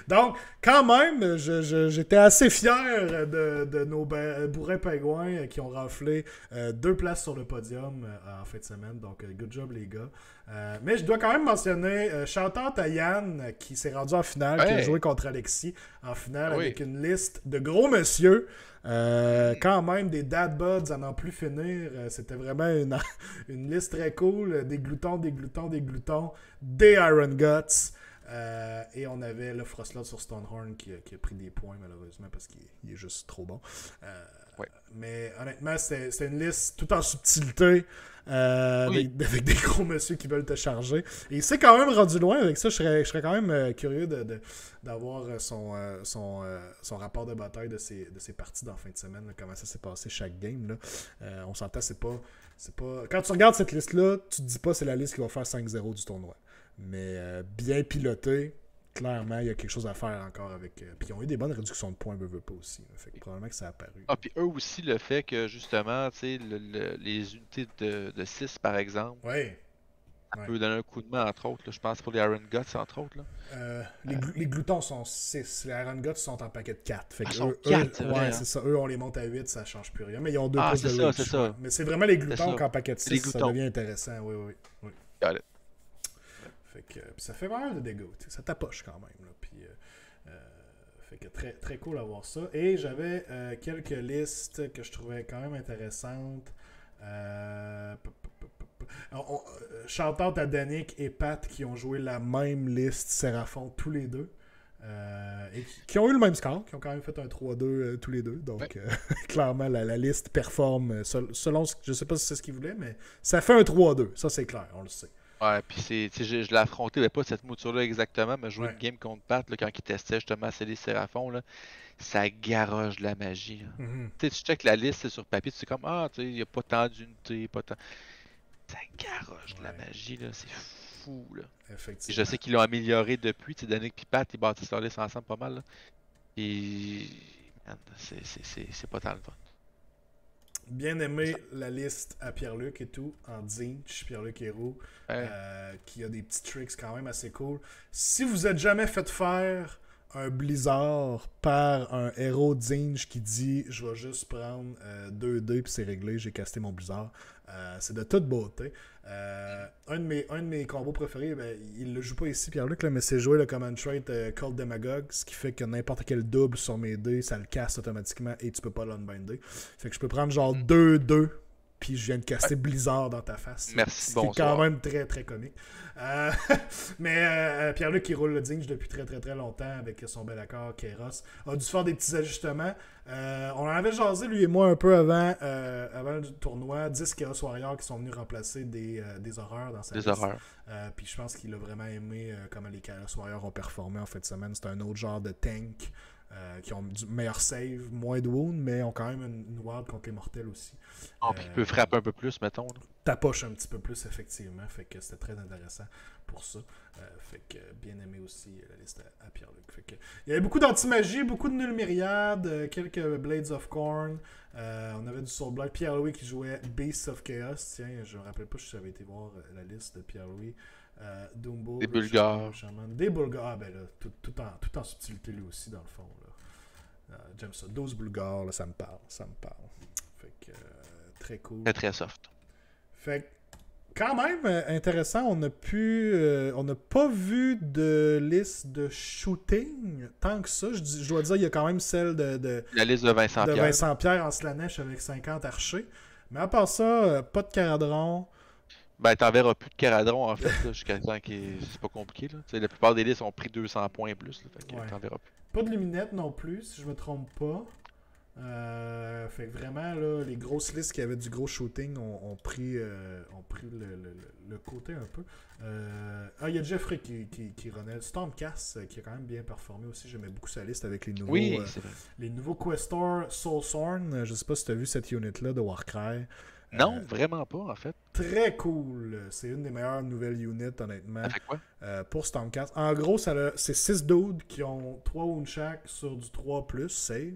Donc, quand même, j'étais assez fier de nos bourrins pingouins qui ont raflé 2 places sur le podium en fin de semaine. Donc, good job, les gars. Mais je dois quand même mentionner shout-out à Yann qui s'est rendu en finale, qui a joué contre Alexis en finale avec une liste de gros monsieur. Quand même, des dad buds à n'en plus finir. C'était vraiment une liste très cool. Des gloutons, des Iron Guts. Et on avait le Frostlord sur Stonehorn qui a pris des points malheureusement parce qu'il est juste trop bon. Mais honnêtement, c'est une liste tout en subtilité avec des gros monsieur qui veulent te charger. Et il s'est quand même rendu loin avec ça. Je serais quand même curieux d'avoir son rapport de bataille de ses parties dans la fin de semaine. Là, comment ça s'est passé chaque game. Là. On s'entend, c'est pas. Quand tu regardes cette liste-là, tu te dis pas c'est la liste qui va faire 5-0 du tournoi. Mais bien piloté, clairement, il y a quelque chose à faire encore avec. Puis ils ont eu des bonnes réductions de points, veut pas aussi. Fait que probablement que ça a apparu. Ah, puis eux aussi, le fait que justement, tu sais, les unités de 6 par exemple, ça peut donner un coup de main, entre autres. Là, je pense pour les Iron Guts, entre autres. Là. Les gloutons sont 6. Les Iron Guts sont en paquet de 4. Fait que sont 4, c'est vrai. C'est ça. Eux, on les monte à 8, ça change plus rien. Mais ils ont 2 pouces de reach. C'est ça. Mais c'est vraiment les gloutons qu'en paquet de 6, ça devient intéressant. Oui. Fait que ça fait mal de dégâts, ça tapoche quand même. Là, puis, fait que très, très cool à voir ça. Et j'avais quelques listes que je trouvais quand même intéressantes. Shout-out à Danick et Pat qui ont joué la même liste Séraphon tous les deux. Et qui ont eu le même score, qui ont quand même fait un 3-2 tous les deux. Donc, clairement, la liste performe selon ce que je sais pas si c'est ce qu'ils voulaient, mais ça fait un 3-2. Ça, c'est clair, on le sait. Ouais, puis je l'ai affronté, mais pas cette mouture-là exactement, mais jouer une game contre Pat là, quand il testait justement Célé Séraphon, là, ça garoche de la magie. Tu checkes la liste sur papier, tu sais comme, il n'y a pas tant d'unités, pas tant. Ça garoche de la magie, là, c'est fou. Là. Effectivement. Et je sais qu'ils l'ont amélioré depuis, Danick et Pat, ils bâtissent leur liste ensemble pas mal. Là. Et c'est pas tant le fun. Bien aimé la liste à Pierre-Luc et tout, en Zinch, Pierre-Luc Héroux, qui a des petits tricks quand même assez cool. Si vous êtes jamais fait faire un Blizzard par un héros Zinch qui dit « Je vais juste prendre 2 dés puis c'est réglé, j'ai casté mon Blizzard », c'est de toute beauté. Un de mes combos préférés, il le joue pas ici, Pierre-Luc, mais c'est jouer le command trait Cold Demagogue, ce qui fait que n'importe quel double sur mes dés, ça le casse automatiquement et tu peux pas l'unbinder. Fait que je peux prendre genre 2-2, puis je viens de caster Blizzard dans ta face. Merci, bonsoir. C'est quand même très très comique. Mais Pierre-Luc qui roule le Zinch depuis très très très longtemps avec son bel accord Kairos a dû faire des petits ajustements. On en avait jasé lui et moi un peu avant le tournoi. 10 Chaos Warriors qui sont venus remplacer des horreurs dans sa liste. Puis je pense qu'il a vraiment aimé comment les Chaos Warriors ont performé en fin de semaine. C'est un autre genre de tank qui ont du meilleur save, moins de wounds, mais ont quand même une ward contre les mortels aussi. Puis il peut frapper un peu plus, mettons. Là. Tapoche un petit peu plus, effectivement. Fait que c'était très intéressant pour ça. Fait que bien aimé aussi la liste à Pierre-Luc. Fait que il y avait beaucoup d'anti-magie, beaucoup de nul myriade, quelques Blades of Corn. On avait du Soul Black. Pierre-Louis qui jouait Beasts of Chaos. Tiens, je me rappelle pas si j'avais été voir la liste de Pierre-Louis. Dumbo, des Bulgares. Des Bulgares, là, tout en subtilité lui aussi, dans le fond. Là. J'aime ça. 12 Bulgares, là, ça me parle. Fait que très cool. Très très soft. Fait que quand même intéressant, on n'a pas vu de liste de shooting tant que ça. Je dois dire, il y a quand même celle de la liste de Vincent Pierre. Vincent Pierre en Slanesh avec 50 archers. Mais à part ça, pas de Caradron. T'en verras plus de Caradron en fait, là, jusqu'à temps que c'est pas compliqué. Là. La plupart des listes ont pris 200 points plus, là, fait que t'en verras plus. Pas de luminette non plus, si je me trompe pas. Fait que vraiment, là, les grosses listes qui avaient du gros shooting ont pris le côté un peu. Il y a Jeffrey qui renaît. Stormcast qui a quand même bien performé aussi. J'aimais beaucoup sa liste avec les nouveaux, les nouveaux Questor Soulsorn. Je sais pas si tu as vu cette unit-là de Warcry. Non, vraiment pas, en fait. Très cool. C'est une des meilleures nouvelles units, honnêtement. Ça fait quoi? Pour Stormcast. En gros, c'est 6 dudes qui ont 3 wounds chaque sur du 3+, save.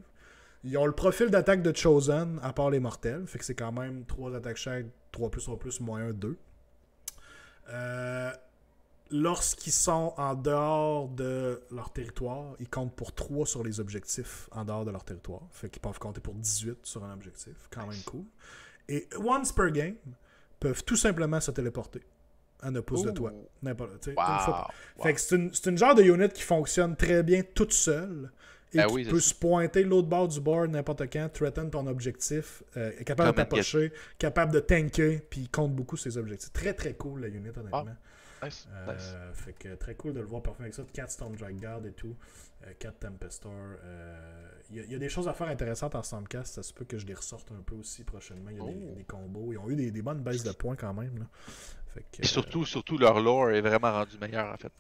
Ils ont le profil d'attaque de Chosen, à part les mortels. Fait que c'est quand même 3 attaques chaque, 3 plus ou plus, moins 1, 2. Lorsqu'ils sont en dehors de leur territoire, ils comptent pour 3 sur les objectifs en dehors de leur territoire. Fait qu'ils peuvent compter pour 18 sur un objectif. Quand même cool. Et once per game, peuvent tout simplement se téléporter à 9 pouces de toi. N'importe, une fois. Fait que c'est une genre de unit qui fonctionne très bien toute seule et qui peut se pointer l'autre bord du board n'importe quand, threaten ton objectif, est capable de t'approcher, capable de tanker, puis il compte beaucoup ses objectifs. Très très cool la unit, honnêtement. Nice. Fait que très cool de le voir parfait avec ça. 4 Storm Drag Guard et tout. 4 Tempestor. Il y a des choses à faire intéressantes en Stormcast. Ça se peut que je les ressorte un peu aussi prochainement. Il y a des combos. Ils ont eu des bonnes baisses de points quand même. Là. Fait que, et surtout, leur lore est vraiment rendu meilleur en fait.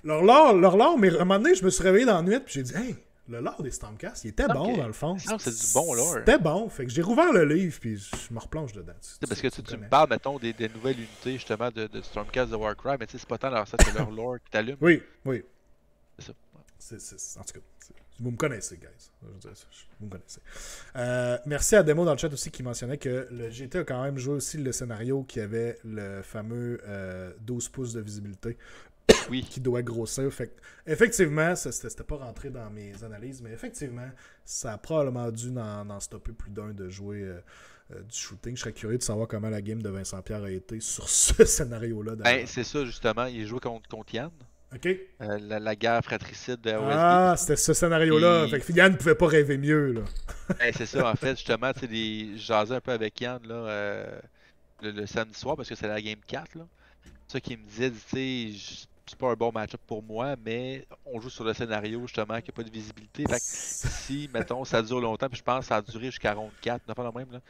leur lore, mais à un moment donné, je me suis réveillé dans la nuit et j'ai dit, hey, le lore des Stormcast, il était bon dans le fond. C'est du bon lore. C'était bon. Fait que j'ai rouvert le livre puis je me replonge dedans. Parce que tu me parles, mettons, des nouvelles unités justement de Stormcast de Warcry, mais c'est pas tant leur set que leur lore qui t'allume. Oui. C'est ça. En tout cas, vous me connaissez, guys. Vous me connaissez. Merci à Demo dans le chat aussi qui mentionnait que le GT a quand même joué aussi le scénario qui avait le fameux 12 pouces de visibilité. Oui. Qui doit grossir. Fait effectivement, c'était pas rentré dans mes analyses, mais effectivement, ça a probablement dû en stopper plus d'un de jouer du shooting. Je serais curieux de savoir comment la game de Vincent Pierre a été sur ce scénario-là. C'est ça, justement. Il jouait contre Yann. OK. La guerre fratricide de OSB. Ah, c'était ce scénario-là. Fait que Yann ne pouvait pas rêver mieux. Là. C'est ça, en fait, justement, je jasais un peu avec Yann là, le samedi soir parce que c'est la game 4. Là. C'est ça qu'il me disait, tu sais, c'est pas un bon match-up pour moi, mais on joue sur le scénario justement qui n'a pas de visibilité. Fait que si, mettons, ça dure longtemps, puis je pense que ça a duré jusqu'à ronde 4, pas le même. Là.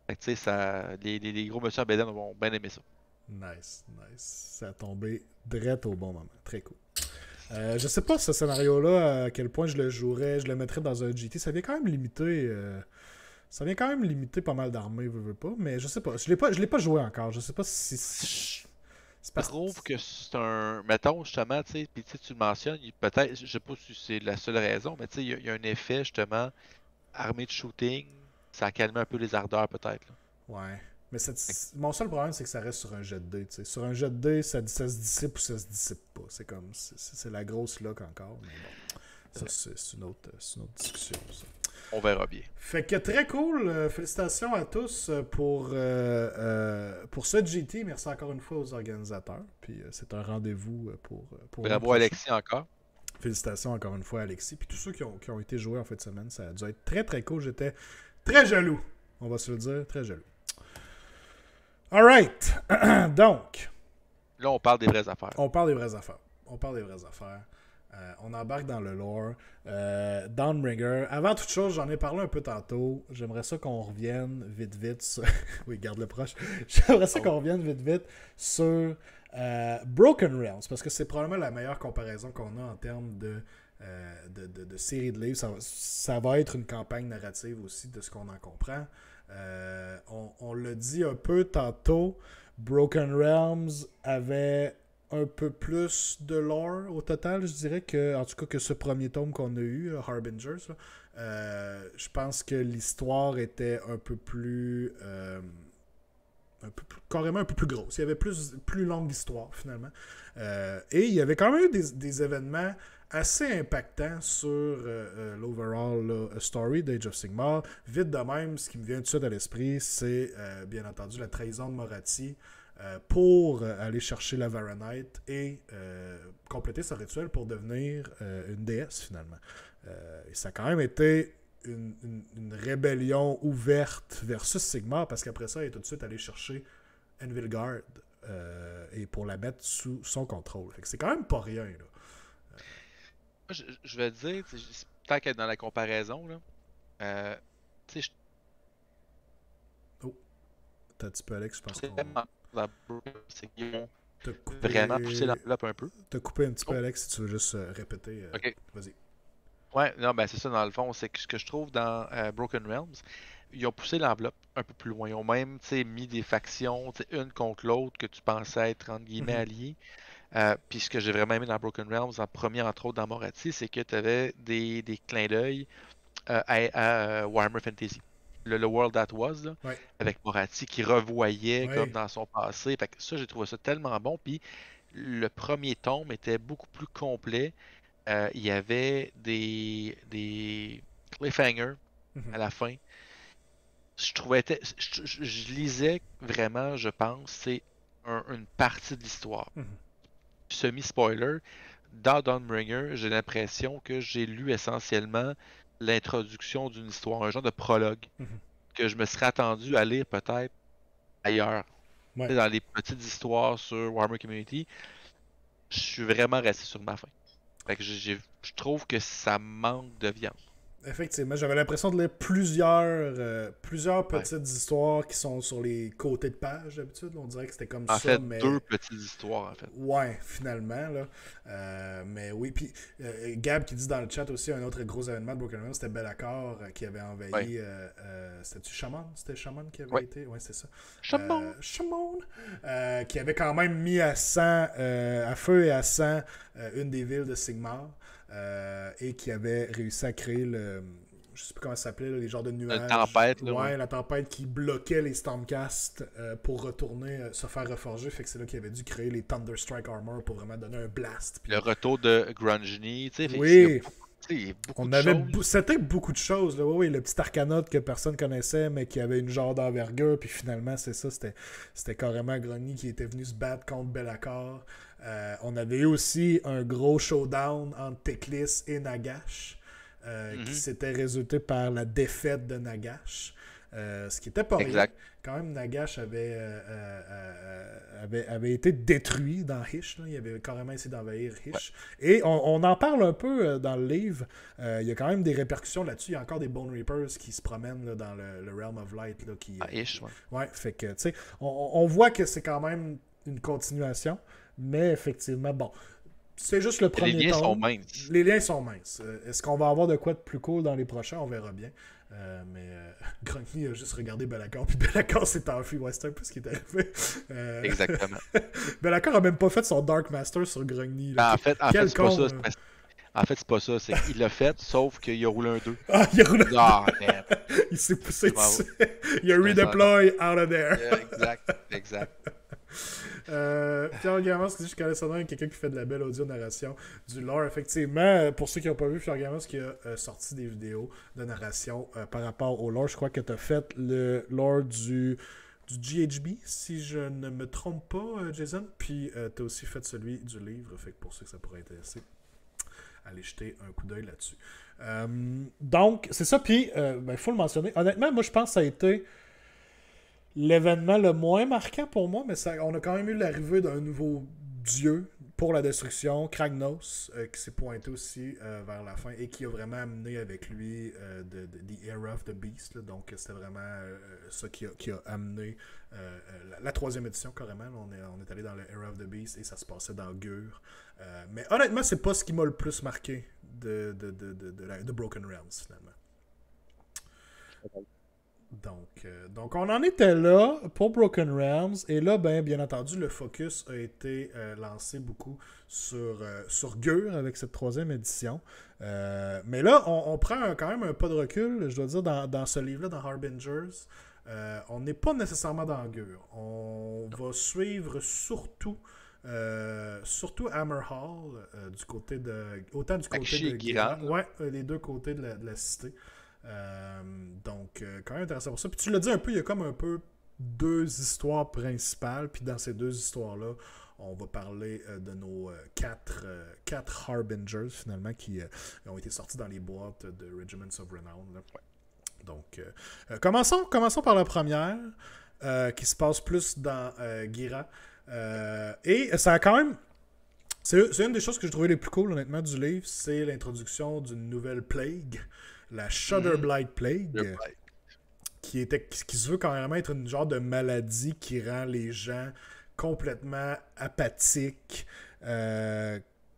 Fait que tu sais, les gros monsieur à Bédène vont bien aimer ça. Nice. Ça a tombé direct au bon moment. Très cool. Je sais pas ce scénario-là, à quel point je le jouerais, je le mettrais dans un GT. Ça vient quand même limiter. Ça vient quand même limiter pas mal d'armées, veux pas, mais je sais pas. Je l'ai pas joué encore. Je sais pas si. Je trouve que c'est un. Mettons, justement, tu sais, puis tu le mentionnes, peut-être, je sais pas si c'est la seule raison, mais tu sais, il y a un effet, justement, armée de shooting, ça a calmé un peu les ardeurs, peut-être. Ouais. Mais mon seul problème, c'est que ça reste sur un jet de dés. T'sais. Sur un jet de dés, ça se dissipe ou ça se dissipe pas. C'est comme. C'est la grosse lock encore. Mais bon. Ça, c'est une autre discussion, ça. On verra bien. Fait que très cool. Félicitations à tous pour ce GT. Merci encore une fois aux organisateurs. Puis c'est un rendez-vous pour bravo Alexis encore. Félicitations encore une fois à Alexis. Puis tous ceux qui ont été joués en fin de semaine. Ça a dû être très très cool. J'étais très jaloux. On va se le dire. Très jaloux. Alright. Donc. Là, on parle des vraies affaires. On parle des vraies affaires. On embarque dans le lore. Dawnbringer. Avant toute chose, j'en ai parlé un peu tantôt. J'aimerais ça qu'on revienne vite sur... oui, garde-le proche. J'aimerais ça qu'on revienne vite sur Broken Realms. Parce que c'est probablement la meilleure comparaison qu'on a en termes de série de livres. Ça va être une campagne narrative aussi, de ce qu'on en comprend. On l'a dit un peu tantôt. Broken Realms avait un peu plus de lore au total, je dirais, en tout cas que ce premier tome qu'on a eu, Harbingers. Je pense que l'histoire était un peu plus carrément un peu plus grosse. Il y avait plus longue histoire finalement. Et il y avait quand même eu des événements assez impactants sur l'overall story d'Age of Sigmar. Vite de même, ce qui me vient tout de suite à l'esprit, c'est bien entendu la trahison de Moratti pour aller chercher la Varanite et compléter ce rituel pour devenir une déesse finalement. Et ça a quand même été une rébellion ouverte versus Sigmar parce qu'après ça, il est tout de suite allé chercher Envilgard et pour la mettre sous son contrôle. Fait que c'est quand même pas rien. Là. Je vais te dire, tant qu'être dans la comparaison, là, tu sais, oh, t'as un petit peu Alex, je pense c'est qu'ils ont vraiment poussé l'enveloppe un peu. T'as coupé un petit peu Alex, si tu veux juste répéter. Ok. Vas-y. Ouais, non, ben c'est ça dans le fond, c'est que ce que je trouve dans Broken Realms, ils ont poussé l'enveloppe un peu plus loin. Ils ont même mis des factions une contre l'autre que tu pensais être entre guillemets alliées. Puis ce que j'ai vraiment aimé dans Broken Realms, en premier entre autres dans Moratti, c'est que tu avais des clins d'œil à Warhammer Fantasy. Le World That Was, là, Ouais. avec Moratti qui revoyait Ouais. comme dans son passé. Fait que ça, j'ai trouvé ça tellement bon. Puis le premier tome était beaucoup plus complet. Il y avait des cliffhangers à la fin. Je trouvais je lisais vraiment, je pense, c'est une partie de l'histoire. Semi-spoiler, dans Dawnbringer, j'ai l'impression que j'ai lu essentiellement l'introduction d'une histoire, un genre de prologue que je me serais attendu à lire peut-être ailleurs. Ouais. Dans les petites histoires sur Warhammer Community, je suis vraiment resté sur ma fin. Fait que je trouve que ça manque de viande. Effectivement, j'avais l'impression de lire plusieurs petites histoires qui sont sur les côtés de page d'habitude. On dirait que c'était comme En ça, fait, mais... 2 petites histoires, en fait. Ouais, finalement, là. Mais oui, puis Gab qui dit dans le chat aussi, un autre gros événement de Broken Realms, c'était Bellator qui avait envahi... c'était-tu Shaman? C'était Shaman qui avait été? Ouais, c'est ça. Shaman! Shaman! Qui avait quand même mis à feu et à sang une des villes de Sigmar. Et qui avait réussi à créer je sais plus comment ça s'appelait, les genres de nuages. La tempête, là. Ouais, la tempête qui bloquait les Stormcast pour retourner se faire reforger. Fait que c'est là qu'il avait dû créer les Thunderstrike Armor pour vraiment donner un blast. Puis le retour de Grungeny, tu sais. Oui. C'était beaucoup de choses. Là. Oui, le petit Arcanaute que personne connaissait, mais qui avait une genre d'envergure. Puis finalement, c'est ça, c'était carrément Grogny qui était venu se battre contre Bellator. On avait eu aussi un gros showdown entre Teclis et Nagash, qui s'était résulté par la défaite de Nagash. Ce qui était pas rien. Quand même, Nagash avait été détruit dans Hysh. Là. Il avait carrément essayé d'envahir Hysh. Ouais. Et on en parle un peu dans le livre. Il y a quand même des répercussions là-dessus. Il y a encore des Bone Reapers qui se promènent là, dans le Realm of Light. Là, Hysh, ouais. Ouais, fait que, tu sais, on voit que c'est quand même une continuation. Mais effectivement, bon, c'est juste le premier tome. Les liens sont minces. Les liens sont minces. Est-ce qu'on va avoir de quoi de plus cool dans les prochains? On verra bien. Mais Grogny a juste regardé Bellator, puis Bellator s'est enfui. Ouais, c'est un peu ce qui est arrivé. Exactement. Bellator a même pas fait son Dark Master sur Grogny. En fait, c'est pas ça. En fait, c'est pas ça. C'est qu'il l'a fait, sauf qu'il a roulé un 2. Ah, il a roulé un 2. Man. Il s'est poussé dessus. Il a redeploy out of there. Yeah, exact. Pierre Gamos qui dit je connais son nom, quelqu'un qui fait de la belle audio-narration du lore. Effectivement, pour ceux qui n'ont pas vu, Pierre Gamos qui a sorti des vidéos de narration par rapport au lore. Je crois que tu as fait le lore du GHB, si je ne me trompe pas, Jason. Puis tu as aussi fait celui du livre. Fait que pour ceux que ça pourrait intéresser, allez jeter un coup d'œil là-dessus. Donc, c'est ça. Puis, il faut le mentionner. Honnêtement, moi, je pense que ça a été l'événement le moins marquant pour moi, mais on a quand même eu l'arrivée d'un nouveau dieu pour la destruction, Kragnos, qui s'est pointé aussi vers la fin et qui a vraiment amené avec lui The Era of the Beast. Là, donc, c'était vraiment ça qui a amené la troisième édition, carrément. Là, on est allé dans le Era of the Beast et ça se passait dans Gur. Mais honnêtement, c'est pas ce qui m'a le plus marqué de Broken Realms, finalement. Donc, on en était là pour Broken Realms. Et là, bien entendu, le focus a été lancé beaucoup sur Gur avec cette troisième édition. Mais là, on prend quand même un pas de recul, je dois dire, dans ce livre-là, dans Harbingers. On n'est pas nécessairement dans Gur. On va suivre surtout Hammerhall, autant du côté de Giran. Ouais, les deux côtés de la cité. Donc, quand même intéressant pour ça. Puis tu l'as dit un peu, il y a comme un peu deux histoires principales. Puis dans ces deux histoires-là, on va parler de nos quatre Harbingers, finalement, qui ont été sortis dans les boîtes de Regiments of Renown. Là. Ouais. Donc, commençons par la première, qui se passe plus dans Gira. Et ça a quand même... C'est une des choses que j'ai trouvé les plus cool, honnêtement, du livre, c'est l'introduction d'une nouvelle plague, la Shudderblight Plague, qui se veut quand même être une genre de maladie qui rend les gens complètement apathiques,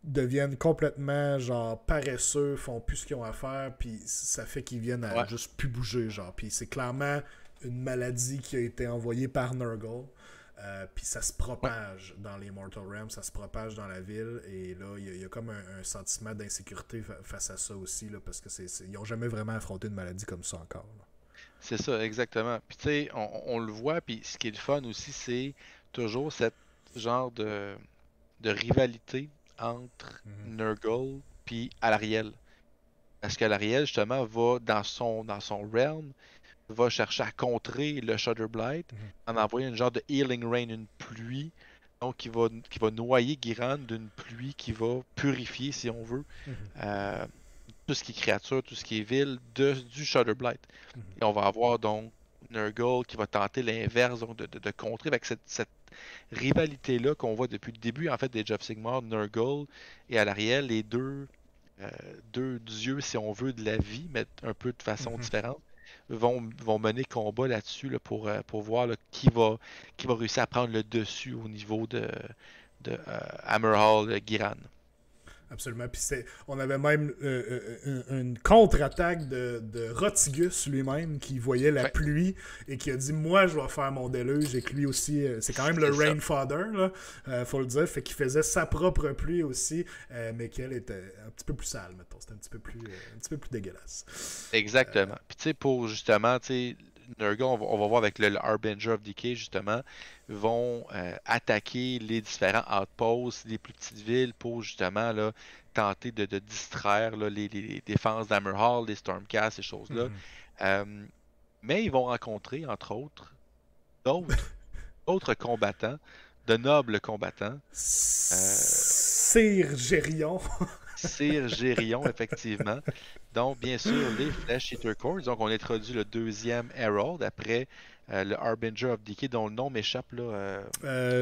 deviennent complètement genre paresseux, font plus ce qu'ils ont à faire, puis ça fait qu'ils viennent à juste plus bouger, genre. Puis c'est clairement une maladie qui a été envoyée par Nurgle. Puis ça se propage dans les Mortal Realms, ça se propage dans la ville, et là, il y a comme un sentiment d'insécurité face à ça aussi, là, parce que ils n'ont jamais vraiment affronté une maladie comme ça encore. Là. C'est ça, exactement. Puis tu sais, on le voit, puis ce qui est le fun aussi, c'est toujours cette genre de rivalité entre Nurgle puis Alarielle. Parce qu'Alarielle, justement, va dans son realm, va chercher à contrer le Shudderblight en envoyant une genre de Healing Rain, une pluie, donc qui va noyer Giran d'une pluie qui va purifier, si on veut, tout ce qui est créature, tout ce qui est ville du Shudderblight. Et on va avoir donc Nurgle qui va tenter l'inverse, donc de contrer avec cette rivalité-là qu'on voit depuis le début en fait des Age of Sigmar, Nurgle et Alarielle, les deux dieux, si on veut, de la vie, mais un peu de façon différente, vont mener combat là-dessus là, pour voir là, qui va réussir à prendre le dessus au niveau de Hammerhall Giran. Absolument. Puis on avait même une contre-attaque de Rotigus lui-même qui voyait la pluie et qui a dit moi je vais faire mon déluge, et que lui aussi c'est quand même le Rainfather là, faut le dire, fait qu'il faisait sa propre pluie aussi, mais qu'elle était un petit peu plus sale, mettons, c'était un petit peu plus dégueulasse. Exactement. Puis tu sais, pour justement, tu sais, Nurgle, on va voir avec le Harbinger of Decay, justement, vont attaquer les différents outposts, les plus petites villes, pour justement là, tenter de distraire là, les défenses d'Hammerhall, les Stormcast, ces choses-là. Mais ils vont rencontrer, entre autres, d'autres combattants, de nobles combattants. Sir Gérion. Sir Gérion, effectivement. Donc, bien sûr, les Flesh Eater Courts. Donc, on introduit le deuxième Herald après le Harbinger of Decay, dont le nom m'échappe là.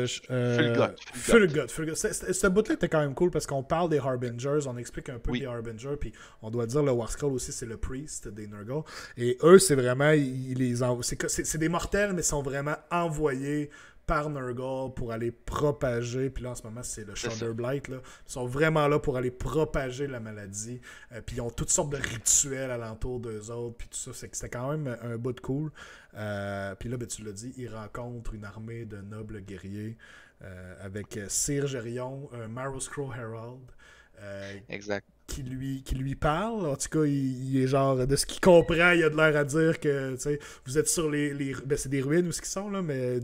Fulgot. Ce bout-là était quand même cool parce qu'on parle des Harbingers, on explique un peu des Harbingers, puis on doit dire le Warscroll aussi, c'est le Priest des Nurgle. Et eux, c'est vraiment, c'est des mortels, mais ils sont vraiment envoyés par Nurgle pour aller propager, puis là en ce moment c'est le Shudderblight, là. Ils sont vraiment là pour aller propager la maladie, puis ils ont toutes sortes de rituels alentour d'eux autres, puis tout ça, c'était quand même un bout de cool. Puis là, ben, tu l'as dit, ils rencontrent une armée de nobles guerriers avec Sir Gérion, un Marrowscrow Herald, exact. Qui lui parle. En tout cas, il est genre, de ce qu'il comprend, il a de l'air à dire que vous êtes sur ben, c'est des ruines où ce qu'ils sont, là, mais,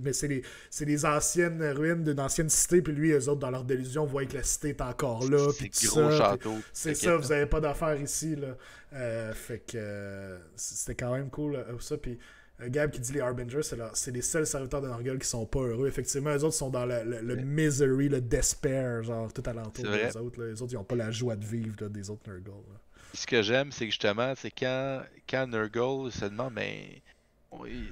mais c'est les anciennes ruines d'une ancienne cité, puis lui, eux autres, dans leur délusion, voient que la cité est encore là. C'est gros château. C'est ça, vous n'avez pas d'affaires ici. Là. Fait que c'était quand même cool, ça. Puis Gab qui dit les Harbingers, c'est les seuls serviteurs de Nurgle qui sont pas heureux. Effectivement, eux autres sont dans le misery, le despair, genre tout alentour des autres. Là. Les autres, ils n'ont pas la joie de vivre là, des autres Nurgle. Là. Ce que j'aime, c'est que justement, c'est quand Nurgle se demande, mais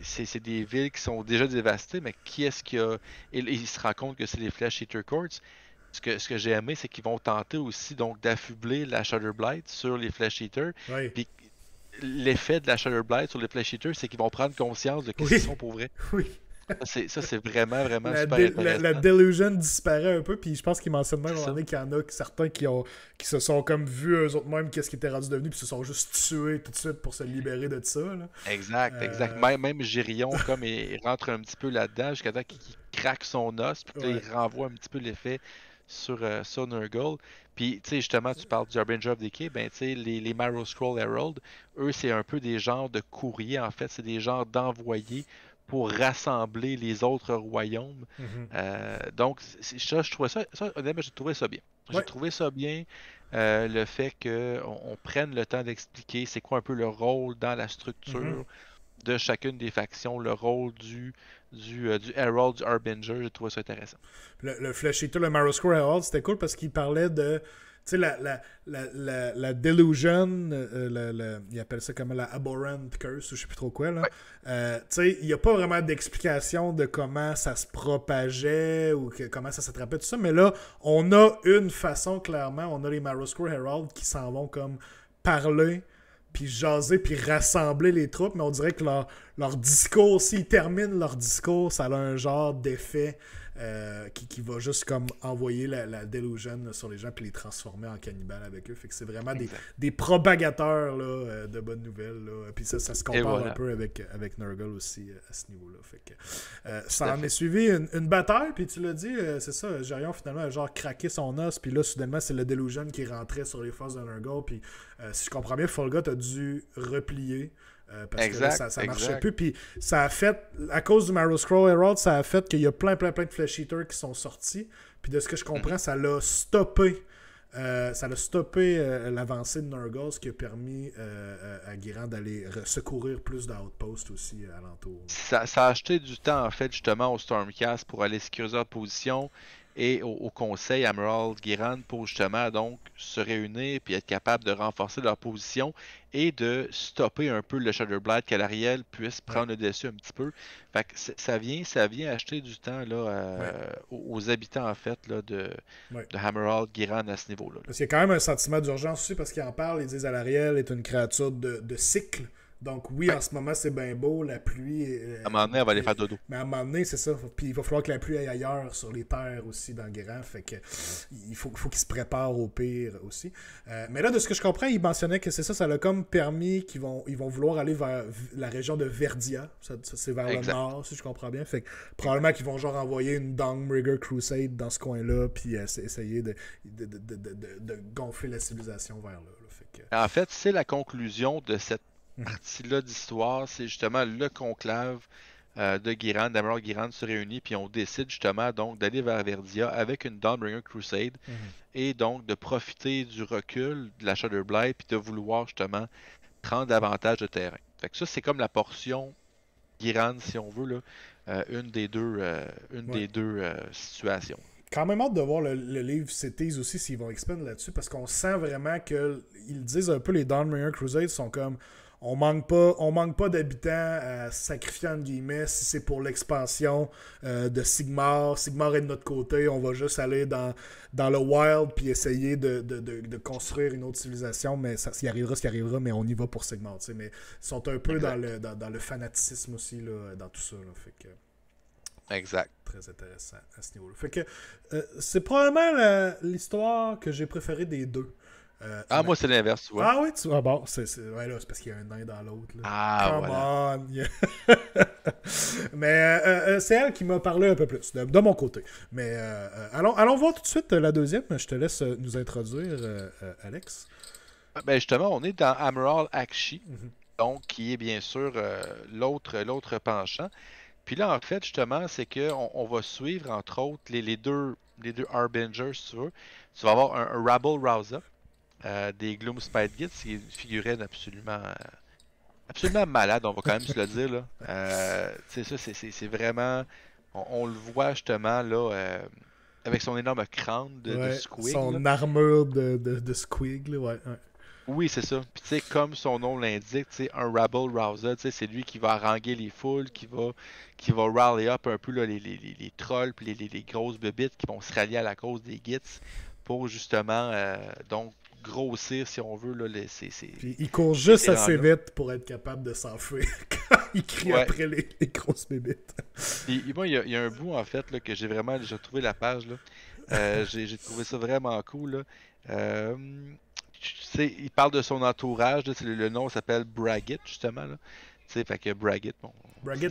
c'est des villes qui sont déjà dévastées, mais qui est-ce qui a. Et il se rend compte que c'est les Flesh Eater Courts. Ce que j'ai aimé, c'est qu'ils vont tenter aussi donc d'affubler la Shudderblight sur les Flesh Eaters. Oui. Puis l'effet de la Shudderblight sur les Flesh Eaters, c'est qu'ils vont prendre conscience de ce qu'ils sont pour vrai. Oui. Ça, c'est vraiment super intéressant. La delusion disparaît un peu, puis je pense qu'il mentionne même qu'il y en a certains qui se sont comme vus eux autres mêmes qu'est-ce qui était rendu devenu, puis se sont juste tués tout de suite pour se libérer de ça. Là. Exact. Même Gérion, comme il rentre un petit peu là-dedans, jusqu'à temps qu'il craque son os, puis il renvoie un petit peu l'effet sur Nurgle. Puis, tu sais, justement, tu parles du Harbinger of Decay, ben, tu sais, les Marrowscroll Herald, eux, c'est un peu des genres de courriers, en fait, c'est des genres d'envoyés pour rassembler les autres royaumes. Donc, je trouvais ça honnêtement, j'ai trouvé ça bien. J'ai trouvé ça bien, le fait qu'on prenne le temps d'expliquer c'est quoi un peu le rôle dans la structure de chacune des factions, le rôle du Herald, du Harbinger. J'ai trouvé ça intéressant. Le Flesh Eater, le Marrowscroll Herald, c'était cool parce qu'il parlait de tu sais, la delusion, il appelle ça comme la abhorrent curse, ou je sais plus trop quoi, là. Tu sais, il n'y a pas vraiment d'explication de comment ça se propageait ou comment ça s'attrapait, tout ça, mais là, on a une façon, clairement, on a les Marrowscroll Herald qui s'en vont comme parler, puis jaser, puis rassembler les troupes, mais on dirait que leur discours, s'ils terminent leur discours, ça a un genre d'effet qui va juste comme envoyer la delusion sur les gens puis les transformer en cannibales avec eux. Fait que c'est vraiment des propagateurs là, de bonnes nouvelles. Là. Puis ça se compare un peu avec Nurgle aussi à ce niveau-là. Fait que ça en est suivi une bataille, puis tu l'as dit, c'est ça, Jarion finalement a genre craqué son os, puis là soudainement c'est le delusion qui rentrait sur les forces de Nurgle, puis si je comprends bien, Folgot a dû replier. Parce que là, ça marchait plus. Puis ça a fait, à cause du Marrow Scroll Herald, ça a fait qu'il y a plein de Flesh Eaters qui sont sortis. Puis de ce que je comprends, ça l'a stoppé. L'avancée de Nurgle, ce qui a permis à Guiran d'aller secourir plus d'outposts aussi alentour. Ça a acheté du temps, en fait, justement, au Stormcast pour aller sécuriser leur position et au conseil Emerald Guiran pour justement donc se réunir puis être capable de renforcer leur position et de stopper un peu le Shadowblight qu'Alarielle puisse prendre le dessus un petit peu. Fait que ça vient acheter du temps là, aux habitants en fait là, de Emerald Guiran à ce niveau-là. Parce qu'il y a quand même un sentiment d'urgence aussi parce qu'ils en parlent, ils disent Alarielle est une créature de cycle. Donc oui, en ce moment, c'est bien beau, la pluie... à un moment donné, elle va aller faire dodo. Mais à un moment donné, c'est ça. Puis il va falloir que la pluie aille ailleurs, sur les terres aussi, dans Guéran. Fait que il faut qu'il se prépare au pire aussi. Mais là, de ce que je comprends, il mentionnait que c'est ça, ça l'a comme permis qu'ils vont vouloir aller vers la région de Verdia. Ça c'est vers le nord, si je comprends bien. Fait que probablement qu'ils vont genre envoyer une Dawnbreaker Crusade dans ce coin-là, puis essayer de gonfler la civilisation vers là. Fait que... En fait, c'est la conclusion de cette partie-là d'histoire, c'est justement le conclave de Guiran, d'Emerald Guiran se réunit, puis on décide justement donc d'aller vers Verdia avec une Dawnbringer Crusade et donc de profiter du recul de la Shadowblight puis de vouloir justement prendre davantage de terrain. Fait que ça, c'est comme la portion Guiran, si on veut, là, une des deux situations. Quand même hâte de voir le livre Cities aussi s'ils vont expandre là-dessus parce qu'on sent vraiment qu'ils disent un peu les Dawnbringer Crusades sont comme on manque pas d'habitants à sacrifier entre guillemets si c'est pour l'expansion de Sigmar. Sigmar est de notre côté, on va juste aller dans le wild puis essayer de construire une autre civilisation, mais ça, ce qui arrivera, mais on y va pour Sigmar. Mais ils sont un peu dans le fanatisme aussi là, dans tout ça. Là, fait que... Exact. Très intéressant à ce niveau-là. Fait que c'est probablement l'histoire que j'ai préférée des deux. Moi c'est l'inverse, tu vois. Ah oui, bon, c'est parce qu'il y a un nain dans l'autre. Come on! Mais c'est elle qui m'a parlé un peu plus, de mon côté. Mais allons voir tout de suite la deuxième. Je te laisse nous introduire, Alex. Ben justement, on est dans Emerald Akshi, donc qui est bien sûr l'autre penchant. Puis là, en fait, justement, c'est qu'on va suivre, entre autres, les deux Harbingers, si tu veux. Tu vas avoir un Rabble Rouser, des Gloom Spite-Gits, qui est une figurine absolument malade, on va quand même se le dire. Là. C'est ça, c'est vraiment... On le voit, justement, là, avec son énorme crâne de Squig. Son armure de Squig, là, ouais. Oui, c'est ça. Puis tu sais, comme son nom l'indique, tu sais, un Rabble Rouser, tu sais, c'est lui qui va haranguer les foules, qui va rally up un peu là, les trolls puis les grosses bébites qui vont se rallier à la cause des Gits pour justement donc grossir, si on veut, là, Puis il court juste assez vite pour être capable de s'enfuir quand il crie après les grosses bébites. Puis moi, il y a un bout en fait là, que j'ai trouvé la page là. J'ai trouvé ça vraiment cool là. Tu sais, il parle de son entourage, là, le nom s'appelle Braggett, justement. Là. Tu sais, fait que Braggett, bon,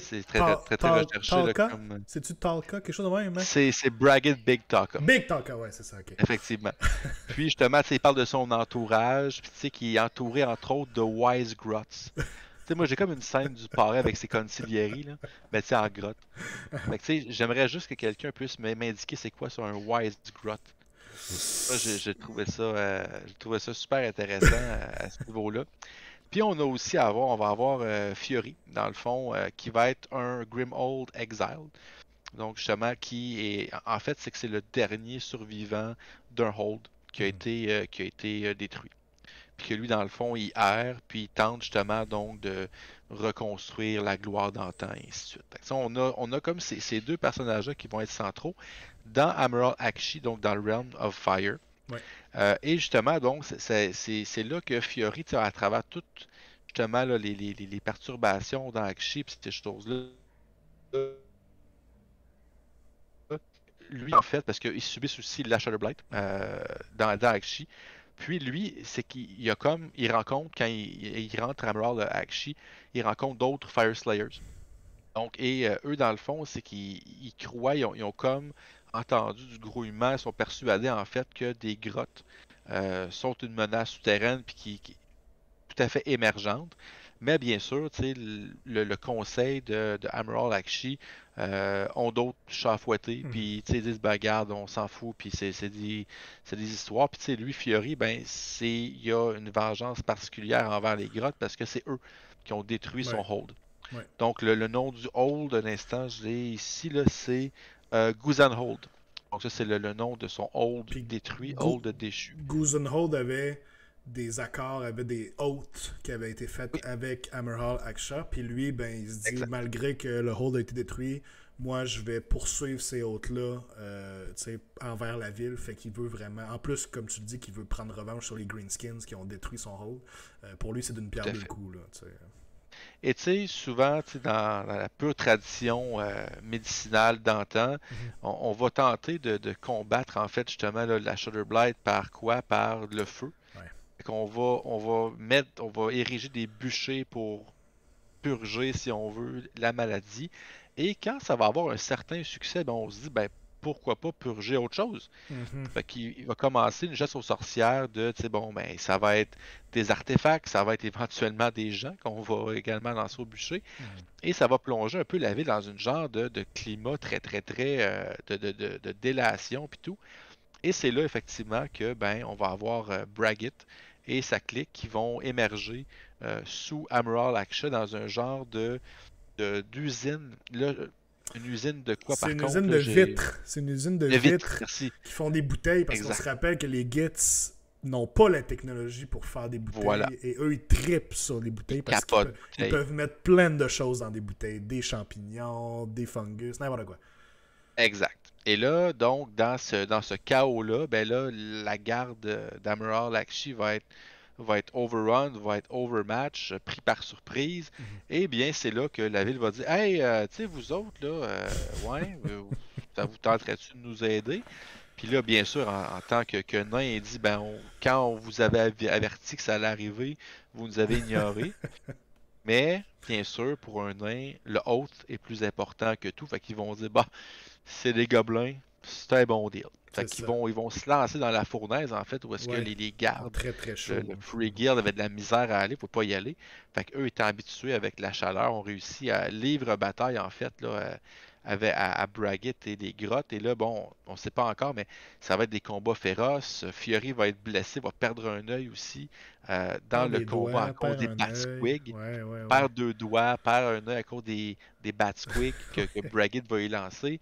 c'est très recherché. Là, comme... C'est-tu Talca, quelque chose de même? Hein? C'est Braggett Big Talka. Big Talka, ouais, c'est ça, ok. Effectivement. Puis, justement, il parle de son entourage, puis tu sais, qui est entouré, entre autres, de Wise Grots. Tu sais, moi, j'ai comme une scène du parrain avec ses conciliéries, là, mais tu sais, en grotte. Fait que, tu sais, j'aimerais juste que quelqu'un puisse m'indiquer c'est quoi sur un Wise Grot. Moi, j'ai trouvé ça super intéressant à ce niveau-là. Puis on va avoir Fury, dans le fond, qui va être un Grimhold Exiled. Donc justement, en fait, c'est le dernier survivant d'un hold qui a été détruit. Puis que lui, dans le fond, il erre, puis il tente justement donc de reconstruire la gloire d'antan, et ainsi de suite. Donc, on a comme ces deux personnages-là qui vont être centraux dans Emerald Akshi, donc dans le Realm of Fire. Ouais. Et justement, donc, c'est là que Fiori, à travers toutes justement là, les perturbations dans Akshi, puis ces choses-là, lui, en fait, parce qu'ils subissent aussi la Shadow Blight dans Akshi. Puis lui, c'est qu'il a comme, il rencontre, quand il rentre à Emerald Akshi, il rencontre d'autres Fire Slayers. Donc, et eux, dans le fond, c'est qu'ils croient, ils ont comme entendu du grouillement, ils sont persuadés en fait que des grottes sont une menace souterraine puis qui tout à fait émergente. Mais bien sûr, tu sais, le conseil de Emerald Akshi ont d'autres chats à fouetter, puis tu sais, ils disent, ben garde, on s'en fout, puis c'est des histoires. Puis tu sais, lui, Fiori, ben, il y a une vengeance particulière envers les grottes parce que c'est eux qui ont détruit son Ouais. hold. Ouais. Donc, le nom du hold, un instant, je l'ai ici, là, c'est Hold. Donc, ça, c'est le nom de son hold Puis détruit, hold déchu. Goosenhold avait des accords, avait des oaths qui avaient été faits Oui, avec Hammerhall Aksha. Puis lui, ben, il se dit, exact. malgré que le hold a été détruit, moi, je vais poursuivre ces oaths-là envers la ville. Fait qu'il veut vraiment... En plus, comme tu le dis, qu'il veut prendre revanche sur les Greenskins qui ont détruit son hold. Pour lui, c'est d'une pierre Tout à deux fait. coups. Là, t'sais. Et tu sais, souvent, tu sais, dans la pure tradition médicinale d'antan, Mhm. on va tenter de combattre, en fait, justement, là, la Shoulder Blight par quoi? Par le feu. Ouais. Fait qu'on on va ériger des bûchers pour purger, si on veut, la maladie. Et quand ça va avoir un certain succès, ben, on se dit, ben, pourquoi pas purger autre chose? Mhm. Fait qu'il va commencer une chasse aux sorcières de, tu sais, bon, ben, ça va être des artefacts, ça va être éventuellement des gens qu'on va également lancer au bûcher. Mhm. Et ça va plonger un peu la ville dans une genre de climat très, très, très de délation puis tout. Et c'est là, effectivement, que ben, on va avoir Braggett et sa clique qui vont émerger sous Emerald Aksha dans un genre d'usine. Là, une usine de quoi, C'est par une usine contre, de là, j'ai... vitres. C'est une usine de De vitres, vitres merci. qui font des bouteilles parce qu'on se Exact. rappelle que les Gits n'ont pas la technologie pour faire des Voilà. bouteilles et eux ils trippent sur les Ils bouteilles parce capotent ils bouteille. peuvent mettre plein de choses dans des bouteilles, des champignons, des fungus, n'importe quoi. Exact. Et là, donc, dans ce chaos-là, ben là, la garde d'Amaral Lakshmi va être overrun, va être overmatch, pris par surprise. Mhm. Et bien, c'est là que la ville va dire, hey, tu sais, vous autres, là, ouais, ça vous tenterait-tu de nous aider? Puis là, bien sûr, en tant que nain, il dit, ben, quand on vous avait averti que ça allait arriver, vous nous avez ignoré. Mais, bien sûr, pour un nain, le hôte est plus important que tout. Fait qu'ils vont dire, bah, c'est des gobelins, c'est un bon deal. Fait C'est qu'ils ça. vont se lancer dans la fournaise, en fait, où est-ce que Ouais. les Ils sont gardes, très très chauds. le Hein. Free Mhm. Guild avait de la misère à aller, faut pas y aller. Fait qu'eux étant habitués avec la chaleur, ont réussi à livre bataille, en fait, là, à Braggett et les grottes. Et là, bon, on sait pas encore, mais ça va être des combats féroces. Fury va être blessé, va perdre un œil aussi dans Perd le des combat à doigts, cause perd des un Bat œil. Squig. Ouais, ouais, ouais. Perd deux doigts, perd un œil à cause des Bat Squig que Braggett va y lancer.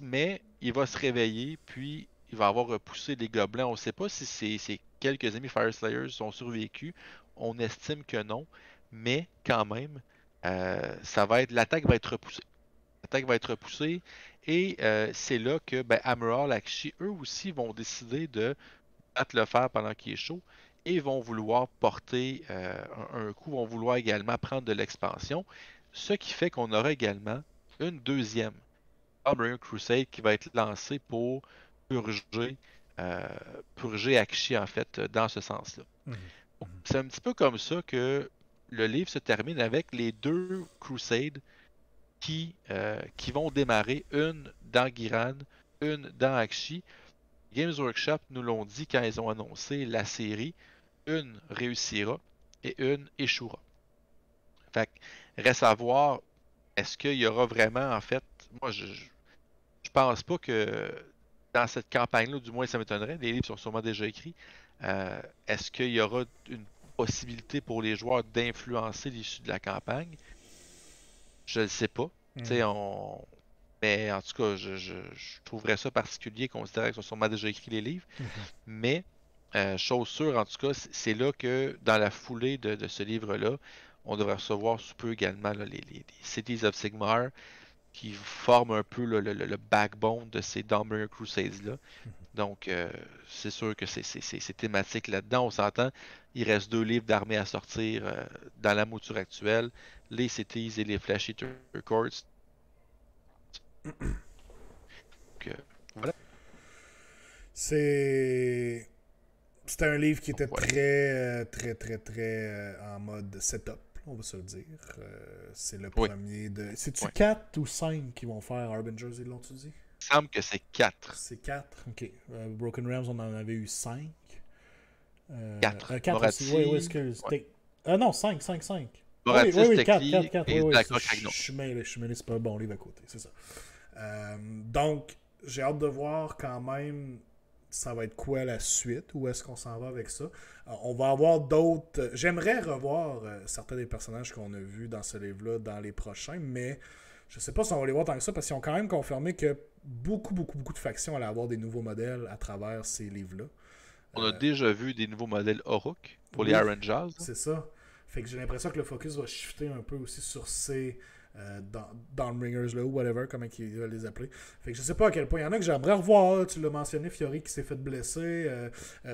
Mais il va se réveiller, puis il va avoir repoussé les gobelins. On ne sait pas si ses quelques amis Fire Slayers ont survécu. On estime que non, mais quand même, l'attaque va être repoussée. L'attaque va être repoussée, et c'est là que ben, Amaral, Akshi, eux aussi vont décider de battre le fer pendant qu'il est chaud, et vont vouloir porter un coup, vont vouloir également prendre de l'expansion, ce qui fait qu'on aura également une deuxième Warbringer Crusade qui va être lancé pour purger, euh, purger Akshi, en fait, dans ce sens-là. Mhm. Donc, Mhm. c'est un petit peu comme ça que le livre se termine avec les deux Crusades qui vont démarrer, une dans Giran, une dans Akshi. Games Workshop nous l'ont dit quand ils ont annoncé la série, une réussira et une échouera. Fait que reste à voir, est-ce qu'il y aura vraiment, en fait, moi je pense pas que dans cette campagne-là, du moins ça m'étonnerait, les livres sont sûrement déjà écrits. Est-ce qu'il y aura une possibilité pour les joueurs d'influencer l'issue de la campagne? Je ne sais pas. Tu sais, Mhm. mais en tout cas, je trouverais ça particulier, considérant qu'ils ont sûrement déjà écrit les livres. Mhm. Mais, chose sûre, en tout cas, c'est là que, dans la foulée de ce livre-là, on devrait recevoir sous peu également là, les Cities of Sigmar, qui forment un peu le backbone de ces Dawnbringer Crusades-là. Donc, c'est sûr que c'est thématique là-dedans. On s'entend, il reste deux livres d'armée à sortir dans la mouture actuelle, les Cities et les Flash Eater Courts. Voilà. C'était un livre qui était Voilà. très en mode setup, on va se le dire. C'est le Oui. premier de. C'est-tu Oui. 4 ou 5 qui vont faire Harbingers, ils l'ont-tu dit? Il me semble que c'est 4. C'est 4, ok. Broken Realms, on en avait eu 5. 4. 4 aussi, oui, Moratti. excuse. Ouais. Ah non, 5. Moratti, Oui, 4, Stekli 4, et oui. Blackrock Je Ragnar. suis mêlé, c'est pas un bon livre à côté, c'est ça. Donc, j'ai hâte de voir quand même ça va être quoi la suite, où est-ce qu'on s'en va avec ça. On va avoir d'autres. J'aimerais revoir certains des personnages qu'on a vus dans ce livre-là dans les prochains, mais je sais pas si on va les voir tant que ça, parce qu'ils ont quand même confirmé que beaucoup de factions allaient avoir des nouveaux modèles à travers ces livres-là. On a déjà vu des nouveaux modèles Oruk pour les Oui, Iron Jaws. c'est ça. Fait que j'ai l'impression que le focus va shifter un peu aussi sur ces Dawnbringers là, ou whatever, comment ils veulent les appeler. Fait que je sais pas à quel point il y en a que j'aimerais revoir. Tu l'as mentionné, Fiori qui s'est fait blesser.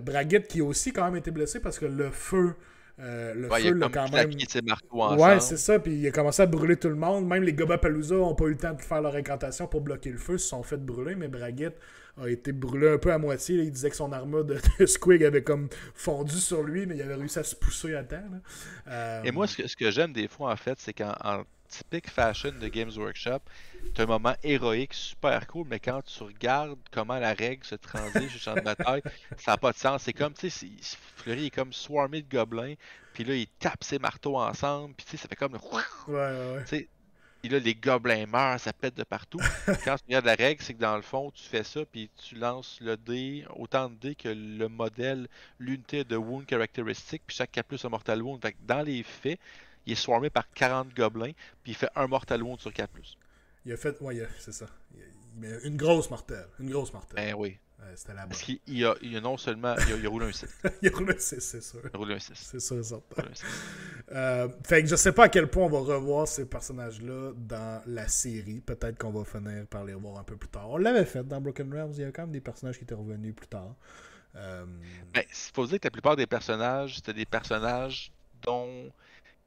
Braguette qui a aussi quand même été blessé parce que le feu. Le Ouais, il feu a l'a comme quand claqué même. ses marteaux Ouais, ensemble. c'est ça. Puis il a commencé à brûler tout le monde. Même les Gobapalooza n'ont pas eu le temps de faire leur incantation pour bloquer le feu. Ils se sont fait brûler. Mais Braguette a été brûlé un peu à moitié. Là. Il disait que son armure de Squig avait comme fondu sur lui, mais il avait réussi à se pousser à temps. Et moi, ce que j'aime des fois, en fait, c'est qu'en typique fashion de Games Workshop, tu as un moment héroïque super cool, mais quand tu regardes comment la règle se transige au champ de bataille, ça n'a pas de sens. C'est comme, tu sais, Fleury est comme swarmé de gobelins, puis là, il tape ses marteaux ensemble, puis tu sais, ça fait comme. Ouais. Tu sais, et là, les gobelins meurent, ça pète de partout. Quand tu regardes la règle, c'est que dans le fond, tu fais ça, puis tu lances le dé, autant de dés que le modèle, l'unité de wound caractéristique, puis chaque 4 plus un mortal wound. Fait que dans les faits, il est swarmé par 40 gobelins, puis il fait un mortal wound sur 4 plus. Il a fait. Ouais, c'est ça. Il met une grosse mortelle. Ben oui. C'était la bonne. Parce qu'il a non seulement. Il a roulé un 6. Il a roulé un 6, c'est sûr. Il a roulé un 6. C'est sûr, certain. Il a roulé un 6. Fait que je sais pas à quel point on va revoir ces personnages-là dans la série. Peut-être qu'on va finir par les revoir un peu plus tard. On l'avait fait dans Broken Realms. Il y a quand même des personnages qui étaient revenus plus tard. Ben, il faut dire que la plupart des personnages, c'était des personnages dont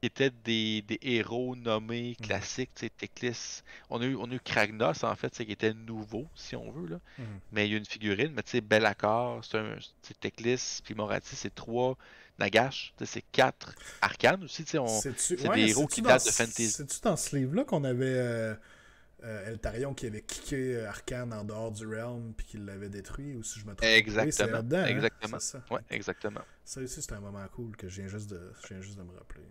qui étaient des héros nommés classiques, tu sais, Teclis. On a eu Kragnos, en fait, qui était nouveau, si on veut, là. Mais il y a une figurine, mais tu sais, Bellacar, c'est Teclis, puis Moratti, c'est 3 Nagash, c'est 4 Arcane aussi, tu sais, c'est des héros qui datent de Fantasy. C'est-tu dans ce livre-là qu'on avait Eltarion qui avait kické Arcane en dehors du realm puis qui l'avait détruit, ou si je me trompe? Exactement. Oui, c'est là-dedans, exactement. Hein? Ça. Ouais, exactement. Ça aussi, c'est un moment cool que je viens juste de me rappeler.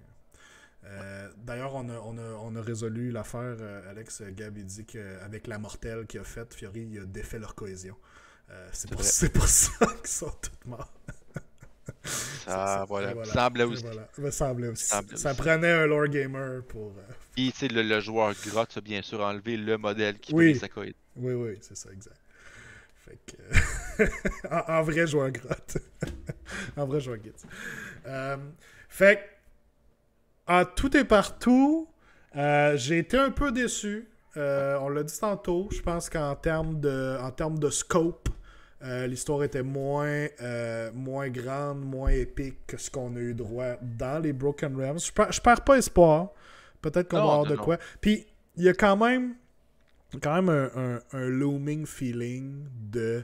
D'ailleurs, on a résolu l'affaire. Alex Gab, il dit qu'avec la mortelle qu'il a faite, Fiori il a défait leur cohésion. C'est pour ça qu'ils sont tous morts. Ça, voilà. Semblait aussi. Me semblait aussi. Ça prenait un lore gamer pour. Puis, tu sais, le joueur grotte a bien sûr enlevé le modèle qui brise sa cohésion. Oui, c'est ça, exact. Fait que. en vrai joueur grotte. En vrai joueur git. Fait que. Tout est partout. J'ai été un peu déçu. On l'a dit tantôt. Je pense qu'en termes de scope, l'histoire était moins grande, moins épique que ce qu'on a eu droit dans les Broken Realms. Je perds pas espoir. Peut-être qu'on va avoir de quoi. Puis, il y a quand même un looming feeling de...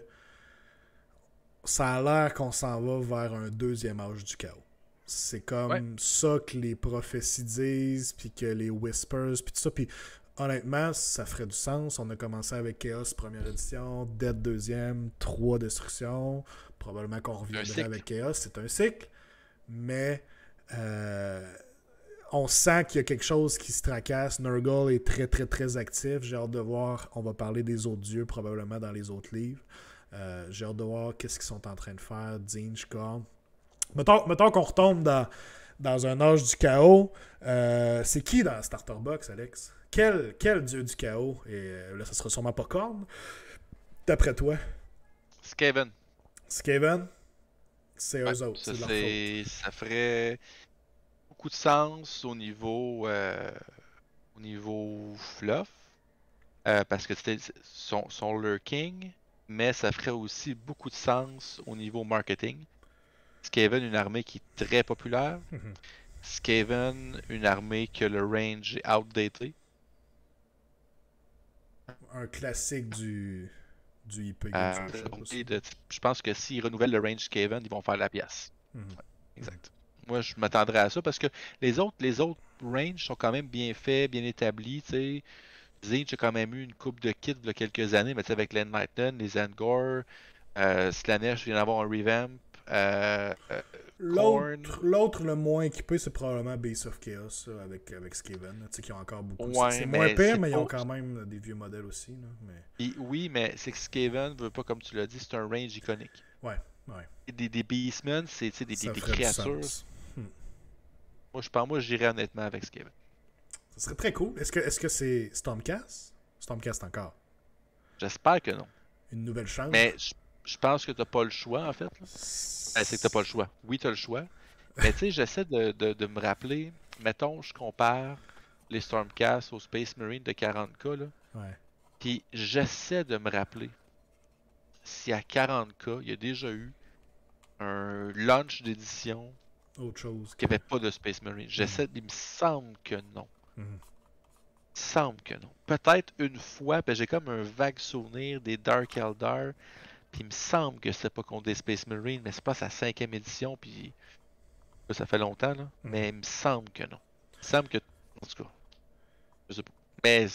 Ça a l'air qu'on s'en va vers un deuxième âge du chaos. C'est comme ça que les prophéties disent, puis que les whispers, puis tout ça. Puis honnêtement, ça ferait du sens. On a commencé avec Chaos première édition, Dead deuxième, 3 destructions. Probablement qu'on reviendrait avec Chaos. C'est un cycle. Mais on sent qu'il y a quelque chose qui se tracasse. Nurgle est très, très, très actif. J'ai hâte de voir. On va parler des autres dieux probablement dans les autres livres. J'ai hâte de voir qu'est-ce qu'ils sont en train de faire. Zinj, Korn. Mettons qu'on retombe dans un âge du chaos. C'est qui dans Starter Box, Alex? Quel dieu du chaos? Et là, ça sera sûrement pas Korn. D'après toi? Skaven. Skaven? C'est eux autres. Ça ferait beaucoup de sens au niveau fluff. Parce que c'était son lurking. Mais ça ferait aussi beaucoup de sens au niveau marketing. Skaven, une armée qui est très populaire. Skaven, une armée que le range est outdated. Un classique du du IP Games Workshop aussi. Je pense que s'ils renouvellent le range Skaven, ils vont faire la pièce. Exact. Moi, je m'attendrais à ça parce que les autres ranges sont quand même bien faits, bien établis. T'sais. Zinch a quand même eu une coupe de kits il y a quelques années, mais avec l'Enlighten, les Angor, Slanesh vient d'avoir un revamp. L'autre, le moins équipé, c'est probablement Base of Chaos avec Skaven, qui ont encore beaucoup. Ouais, c'est moins pire, mais ils ont quand même des vieux modèles aussi. Là, mais... Oui, mais c'est que Skaven veut pas, comme tu l'as dit, c'est un range iconique. Ouais. Des Beastmen, c'est des créatures. Moi, j'irais honnêtement avec Skaven. Ça serait très cool. Est-ce que c'est Stormcast? Stormcast encore? J'espère que non. Une nouvelle chance? Mais je pense que t'as pas le choix, en fait. C'est que t'as pas le choix. Oui, t'as le choix. Mais tu sais, j'essaie de me rappeler. Mettons, je compare les Stormcast aux Space Marine de 40K, là. Ouais. Puis j'essaie de me rappeler si à 40K, il y a déjà eu un launch d'édition autre chose qui n'avait pas de Space Marine. J'essaie, il me semble que non. Il me semble que non. Peut-être une fois, ben j'ai comme un vague souvenir des Dark Eldar. Puis il me semble que c'est pas contre des Space Marines, mais c'est pas sa 5e édition, puis ça fait longtemps, là. Mais il me semble que non. Il me semble que. En tout cas. Je sais pas. Mais.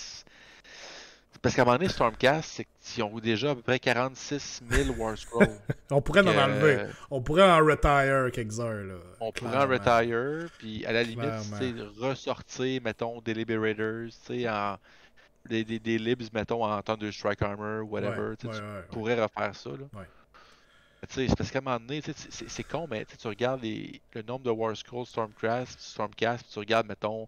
Parce qu'à un moment donné, Stormcast, c'est qu'ils ont déjà à peu près 46 000 War Scrolls. On pourrait en enlever. On pourrait en retire quelques heures, là. On pourrait en retire, puis à la limite, ressortir, mettons, des Liberators, tu sais, en. Des libs, mettons, en Thunder Strike Armor, whatever. Tu pourrais refaire ça. Là. C'est parce qu'à un moment donné, c'est con, mais tu regardes le nombre de War Scrolls Stormcast, puis tu regardes, mettons,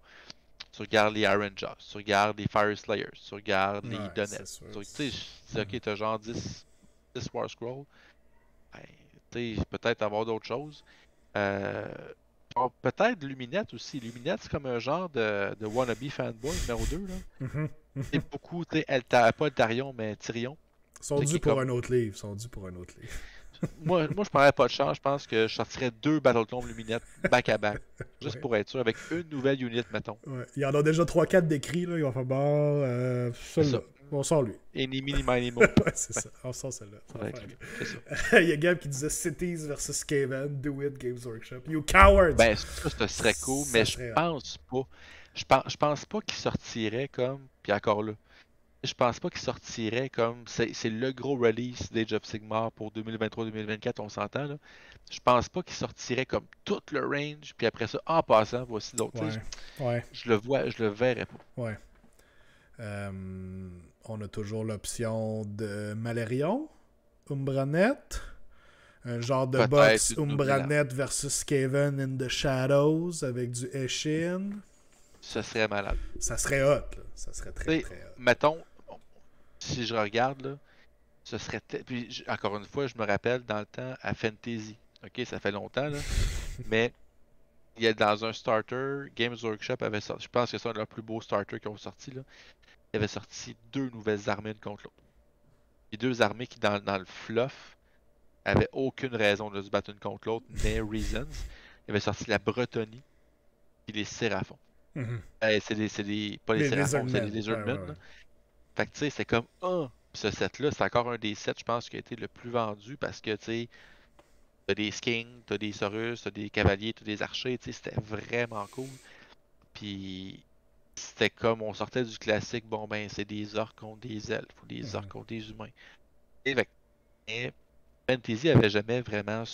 tu regardes les Iron Jaws, tu regardes les Fire Slayers, tu regardes les Donets. Tu sais, je dis, ok, t'as genre 10 War Scrolls. Ben, tu sais, peut-être avoir d'autres choses. Peut-être Luminette aussi. Luminette, c'est comme un genre de wannabe fanboy numéro 2. Là. C'est beaucoup, tu sais, pas Eltarion, mais Tyrion. Ils sont dus pour un autre livre. moi, je prendrais pas de chance. Je pense que je sortirais 2 Battlecomb Luminette back-à-back. Juste pour être sûr, avec une nouvelle unit, mettons. Ouais. Il y en a déjà 3-4 décrits. Là. Ils vont faire bon. Celui-là. On sort lui. Enemy, Minimo. Ouais, c'est ça. On sort celle-là. Il y a Gab qui disait Cities versus Skaven. Do it, Games Workshop. You cowards! Ben, ça serait cool, mais je pense pas. Je pense pas qu'il sortirait comme. Puis encore là. Je pense pas qu'il sortirait comme. C'est le gros release d'Age of Sigmar pour 2023-2024, on s'entend là. Je pense pas qu'il sortirait comme tout le range, puis après ça, en passant, voici d'autres. Ouais. Je le verrais pas. Ouais. On a toujours l'option de Malerion, Umbranet, un genre de box Umbranet versus Skaven in the Shadows avec du Eshin. Ça serait malade. Ça serait hot, là. Ça serait très hot. Mettons, si je regarde, là, ce serait. Puis, encore une fois, je me rappelle dans le temps à Fantasy. Ok, ça fait longtemps, là. Mais il y a dans un starter, Games Workshop avait sorti. Je pense que c'est un de leurs plus beaux starters qui ont sorti, là. Il avait sorti 2 nouvelles armées une contre l'autre. Les 2 armées qui, dans le fluff, avaient aucune raison de se battre une contre l'autre, mais reasons. Il avait sorti la Bretonie et les Séraphons. C'est des. Pas les Séraphons, c'est les Lizardmen. Ouais. Fait que tu sais, c'est comme. Ce set-là, c'est encore un des sets, je pense, qui a été le plus vendu parce que tu sais, t'as des Skings, t'as des Saurus, t'as des Cavaliers, t'as des Archers, tu sais, c'était vraiment cool. Puis. C'était comme on sortait du classique, bon ben c'est des orques contre des elfes ou des orques contre des humains. Et Fantasy avait jamais vraiment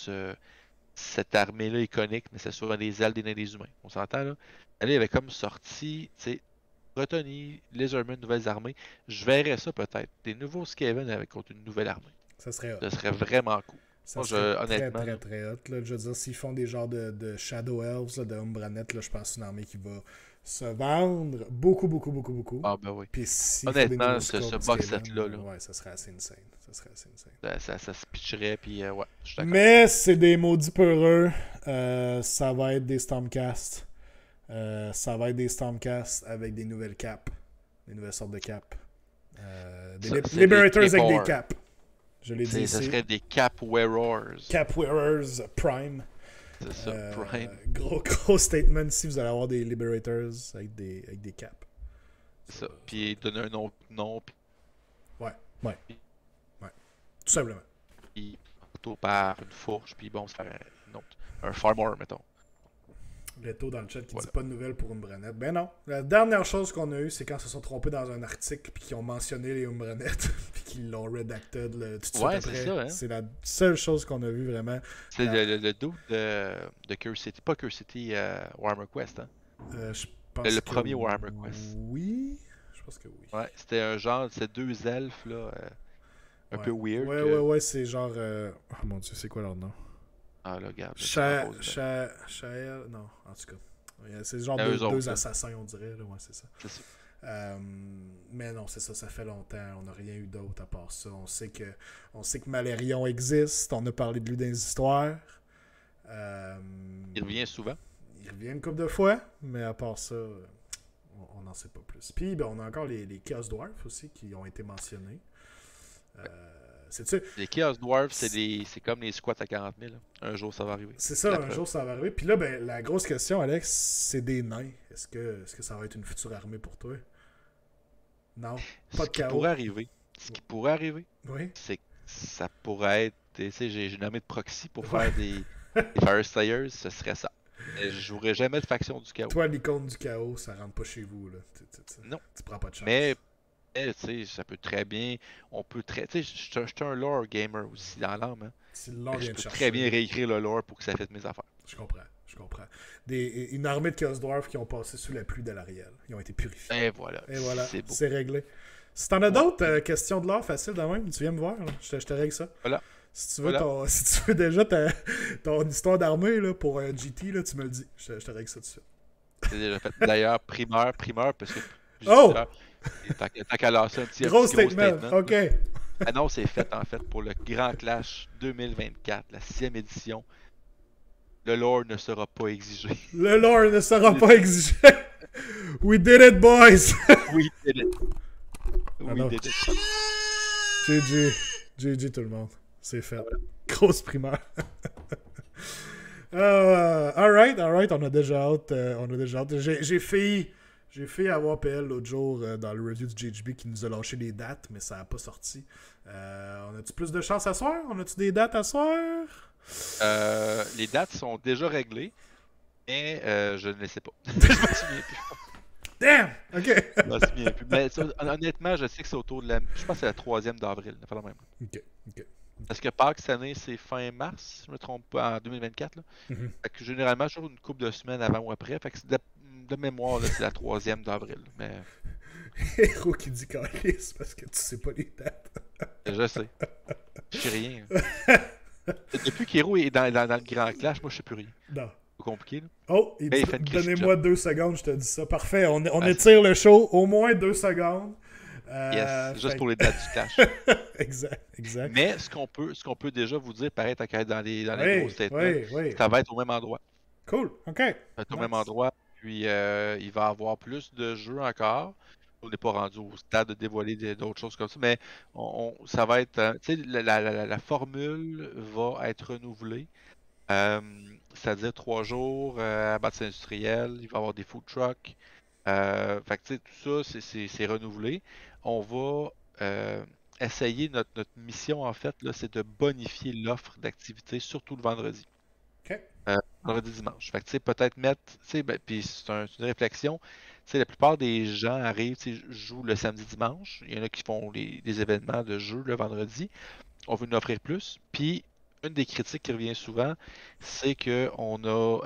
cette armée-là iconique, mais c'est souvent des elfes, des nains, des humains. On s'entend là? Elle avait comme sorti, tu sais, Bretonie, Lizardmen, nouvelles armées. Je verrais ça peut-être. Des nouveaux Skaven avec contre une nouvelle armée. Ça serait hot. Ça serait vraiment cool. Ça serait honnêtement, très hot. Là. Je veux dire, s'ils font des genres de Shadow Elves, là, de Umbranet, là, je pense que c'est une armée qui va se vendre beaucoup. Ah ben oui. Puis si honnêtement, ce box set-là, ouais, ça serait assez insane. Ça se pitcherait, puis ouais, je suis d'accord. Mais c'est des maudits peureux. Ça va être des Stormcast. Avec des nouvelles capes. Des nouvelles sortes de capes. Des Liberators avec des capes. Je l'ai dit ici. Ça serait des Cap Wearers. Cap Wearers Prime. C'est ça, Prime. Gros statement ici, vous allez avoir des Liberators avec des caps. C'est ça. Puis donner un nom. Ouais. Tout simplement. Puis, autour par une fourche, puis bon, c'est un farmer, mettons. Leto dans le chat qui Voilà. dit pas de nouvelles pour Umbrenet. Ben non. La dernière chose qu'on a eue, c'est quand ils se sont trompés dans un article puis qu'ils ont mentionné les Umbrenet puis qu'ils l'ont redacted tout de suite Ouais, après. c'est ça, hein. C'est la seule chose qu'on a vue vraiment. C'est le dude de Curse City, pas Curse City, Warhammer Quest, hein. Je pense Le que premier Warhammer Quest. Oui. Je pense que oui. Ouais, c'était un genre, c'est deux elfes, là, un peu weird. Ouais, c'est genre. Oh mon dieu, c'est quoi leur nom? Ah, là, regarde. Shael. Non, en tout cas. C'est genre deux assassins, on dirait. Là. Ouais, c'est ça. C'est ça. Mais non, c'est ça, ça fait longtemps. On n'a rien eu d'autre à part ça. On sait que Malérion existe. On a parlé de lui dans les histoires. Il revient souvent. Il revient une couple de fois, mais à part ça, on n'en sait pas plus. Puis ben, on a encore les Chaos Dwarfs aussi qui ont été mentionnés. C'est-tu? Les Chaos Dwarfs, c'est comme les squats à 40 000. Là. Un jour, ça va arriver. C'est ça, un jour, ça va arriver. Puis là, ben, la grosse question, Alex, c'est des nains. Est-ce que ça va être une future armée pour toi? Non, pas de chaos. Ce qui pourrait arriver, oui. c'est que ça pourrait être... Tu sais, j'ai une armée de proxy pour faire des Firestayers, ce serait ça. Mais je jouerais jamais de faction du chaos. Toi, l'icône du chaos, ça rentre pas chez vous. Là. Non. Tu prends pas de chance. Mais tu sais, ça peut très bien... Tu sais, je suis un lore gamer aussi dans l'âme. Hein. Si le lore vient je de peux chercher. très bien réécrire le lore pour que ça fasse mes affaires. Je comprends. Une armée de Chaos Dwarfs qui ont passé sous la pluie de l'Ariel. Ils ont été purifiés. Et voilà. C'est réglé. Si t'en as d'autres questions de lore faciles de même, tu viens me voir. Là. Je te règle ça. Voilà. Si tu veux, si tu veux déjà ton histoire d'armée là, pour un GT, là, tu me le dis. Je te règle ça tout de suite. C'est déjà fait. D'ailleurs, primeur, parce que... T'as qu'à lancer un petit gros statement. OK. Ah non, c'est fait en fait pour le Grand Clash 2024, la 6e édition. Le lore ne sera pas exigé. Le lore ne sera pas exigé. We did it, boys. We did it. We did it. GG tout le monde. C'est fait. Grosse primeur. Alright. On a déjà hâte. J'ai fait avoir PL l'autre jour dans le review du GHB qui nous a lâché les dates, mais ça n'a pas sorti. On a-tu plus de chance à soir? On a-tu des dates à soir? Les dates sont déjà réglées, mais je ne les sais pas. Je me souviens plus. Damn! OK. Je me souviens plus. Mais honnêtement, je sais que c'est autour de je pense que c'est la 3e d'avril. Pas la même. OK. Parce que Pâques cette année, c'est fin mars, si je ne me trompe pas, en 2024. Là. Mm-hmm. Fait que généralement, toujours une couple de semaines avant ou après. Fait que de mémoire, là, c'est la 3e d'avril. Mais... Héros qui dit calice parce que tu sais pas les dates. Je sais. Je sais rien. Depuis qu'Hero est dans le Grand Clash, moi je sais plus rien. Non. C'est compliqué, là. Oh, donnez-moi 2 secondes, je te dis ça. Parfait, on étire le show au moins 2 secondes. Juste pour les dates du Clash. exact. Mais ce qu'on peut déjà vous dire, pareil, tant qu'à être dans les gros statements, ça va être au même endroit. Cool, ok. Ça va être au même endroit, puis il va y avoir plus de jeux encore. On n'est pas rendu au stade de dévoiler d'autres choses comme ça, mais ça va être... tu sais, la formule va être renouvelée. C'est-à-dire 3 jours à bâtisse industrielle, il va y avoir des food trucks. Fait que tu sais, tout ça, c'est renouvelé. On va essayer, notre mission en fait, là, c'est de bonifier l'offre d'activité, surtout le vendredi. OK. Vendredi, dimanche. Fait que tu sais, peut-être mettre, tu sais, puis c'est une réflexion. Tu sais, la plupart des gens arrivent, tu sais, jouent le samedi, dimanche. Il y en a qui font des événements de jeu le vendredi. On veut en offrir plus. Puis, une des critiques qui revient souvent, c'est qu'on a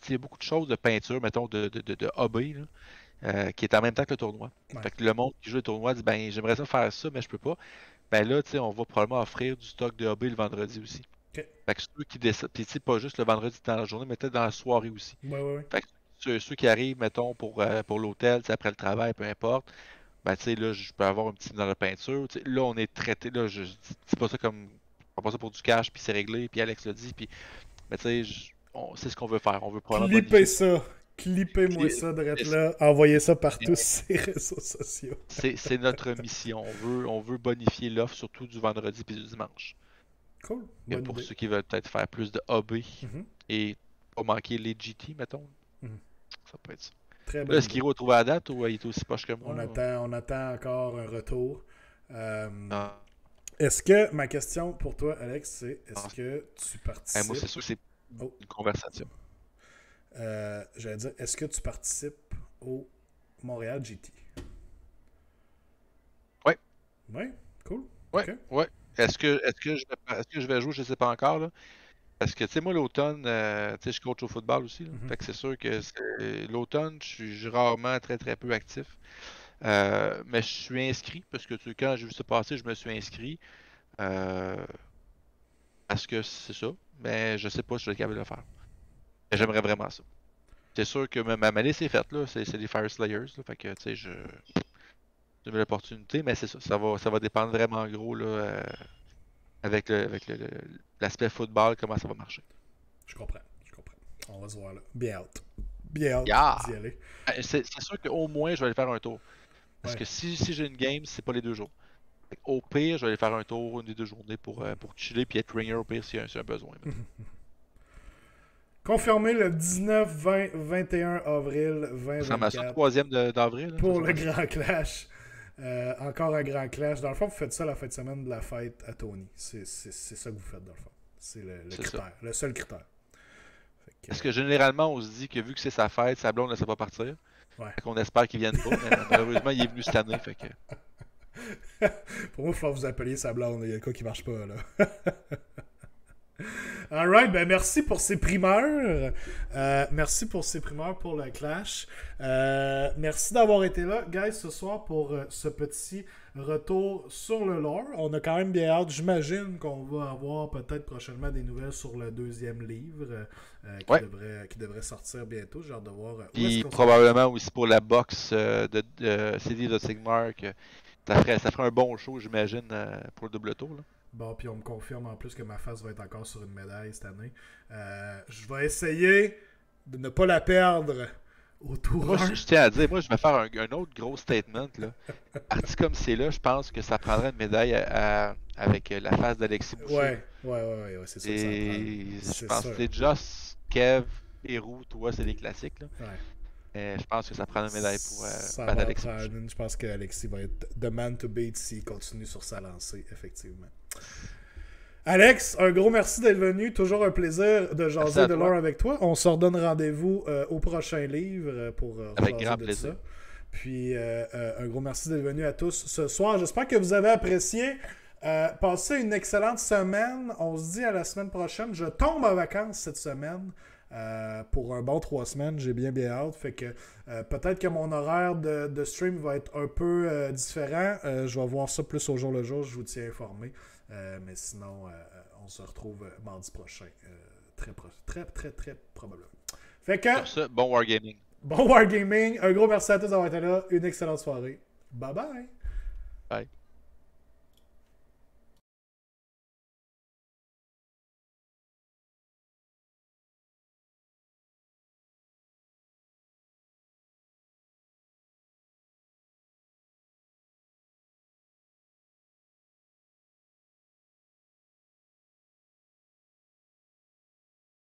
tu sais, beaucoup de choses de peinture, mettons, de hobby, là, qui est en même temps que le tournoi. Ouais. Fait que le monde qui joue le tournoi dit, ben, j'aimerais ça faire ça, mais je peux pas. Ben là, tu sais, on va probablement offrir du stock de hobby le vendredi aussi. Okay. Fait que ceux qui décident, puis tu sais, pas juste le vendredi dans la journée, mais peut-être dans la soirée aussi. Ouais. Fait que ceux qui arrivent, mettons, pour l'hôtel, après le travail, peu importe, ben tu sais, là, je peux avoir un petit dans la peinture. T'sais, là, on est traité, là, je dis pas ça comme, on pas ça pour du cash, puis c'est réglé, puis Alex l'a dit, puis, mais tu sais, c'est ce qu'on veut faire. On veut probablement Clippez-moi ça de là, envoyez ça par tous ces réseaux sociaux. C'est notre mission. On veut bonifier l'offre, surtout du vendredi puis du dimanche. Cool. Et pour ceux qui veulent peut-être faire plus de hobby et pas manquer les GT, mettons. Ça peut être ça. Très là, est-ce qu'Hiro a trouvé la date ou il est aussi poche que moi? On attend encore un retour. Est-ce que, ma question pour toi, Alex, c'est est-ce que tu Moi, c'est participes... sûr que c'est Oh, une conversation. j'allais dire, est-ce que tu participes au Montréal GT? Ouais, Oui, cool. ouais, OK. ouais. Est-ce que je vais jouer? Je ne sais pas encore, là. Parce que, tu sais, moi, l'automne, tu sais, je coach au football aussi, là. Mhm. Fait que c'est sûr que l'automne, je suis rarement très, très peu actif. Mais je suis inscrit, parce que quand j'ai vu ça passer, je me suis inscrit. Euh, Parce que c'est ça. Mais je sais pas si je vais être capable de le faire. Mais j'aimerais vraiment ça. C'est sûr que ma liste est faite, là. C'est les Fire Slayers, là. Fait que, tu sais, j'ai eu l'opportunité, mais c'est ça. Ça va dépendre vraiment gros, là, avec l'aspect football, comment ça va marcher. Je comprends. Je comprends. On va se voir là. Bien hâte. Bien hâte Yeah! d'y aller. C'est sûr qu'au moins, je vais aller faire un tour. Parce Ouais. que si j'ai une game, c'est pas les 2 jours. Fait au pire, je vais aller faire un tour une des 2 journées pour chiller puis être ringer au pire s'il y a un besoin, mettons. Confirmé le 19, 20, 21 avril Ça ressemble à ça, 2024 3e d'avril, hein, ça pour le ressemble à ça. Grand Clash. Encore un Grand Clash. Dans le fond, vous faites ça la fin de semaine de la fête à Tony. C'est ça que vous faites, dans le fond. C'est le C'est critère. ça. Le seul critère. Fait Parce que généralement, on se dit que vu que c'est sa fête, sa blonde ne sait pas partir. ouais. Fait qu'on espère qu'il vienne pas. Mais malheureusement, il est venu cette année. Fait que... Pour moi, il faut que vous appeliez sa blonde. Il y a quoi qui marche pas, là. Alright, ben merci pour ces primeurs. Merci pour ces primeurs pour le Clash. Merci d'avoir été là, guys, ce soir pour ce petit retour sur le lore. On a quand même bien hâte. J'imagine qu'on va avoir peut-être prochainement des nouvelles sur le 2e livre Ouais. qui devrait sortir bientôt. J'ai hâte de voir où est-ce Puis qu'on probablement aussi pour la box de CD de Sigmar, que ça ferait un bon show, j'imagine, pour le double tour. Là. Bon, puis on me confirme en plus que ma face va être encore sur une médaille cette année. Je vais essayer de ne pas la perdre au tour Moi, 1. je tiens à dire, moi, je vais faire un autre gros statement. Là. Parti comme c'est là, je pense que ça prendrait une médaille avec la face d'Alexis Boucher. Ouais, c'est ça que ça Et prend. je C'est pense sûr. que c'est Joss, Kev, Pérou, toi, c'est les classiques. Là. Ouais. Mais je pense que ça prend une médaille pour Ça battre va Alexis prendre Boucher. une. Je pense qu'Alexis va être the man to beat s'il continue sur sa lancée, effectivement. Alex, un gros merci d'être venu. Toujours un plaisir de jaser de lore avec toi. On se redonne rendez-vous au prochain livre pour avec jaser grand de plaisir. ça. Puis un gros merci d'être venu à tous ce soir. J'espère que vous avez apprécié. Passez une excellente semaine. On se dit à la semaine prochaine. Je tombe en vacances cette semaine. Pour un bon 3 semaines, j'ai bien hâte. Fait que peut-être que mon horaire de stream va être un peu différent. Je vais voir ça plus au jour le jour. Je vous tiens informé. Mais sinon, on se retrouve mardi prochain. Très probablement. Fait que. Sur ce, bon Wargaming. Bon Wargaming. Un gros merci à tous d'avoir été là. Une excellente soirée. Bye bye. Bye.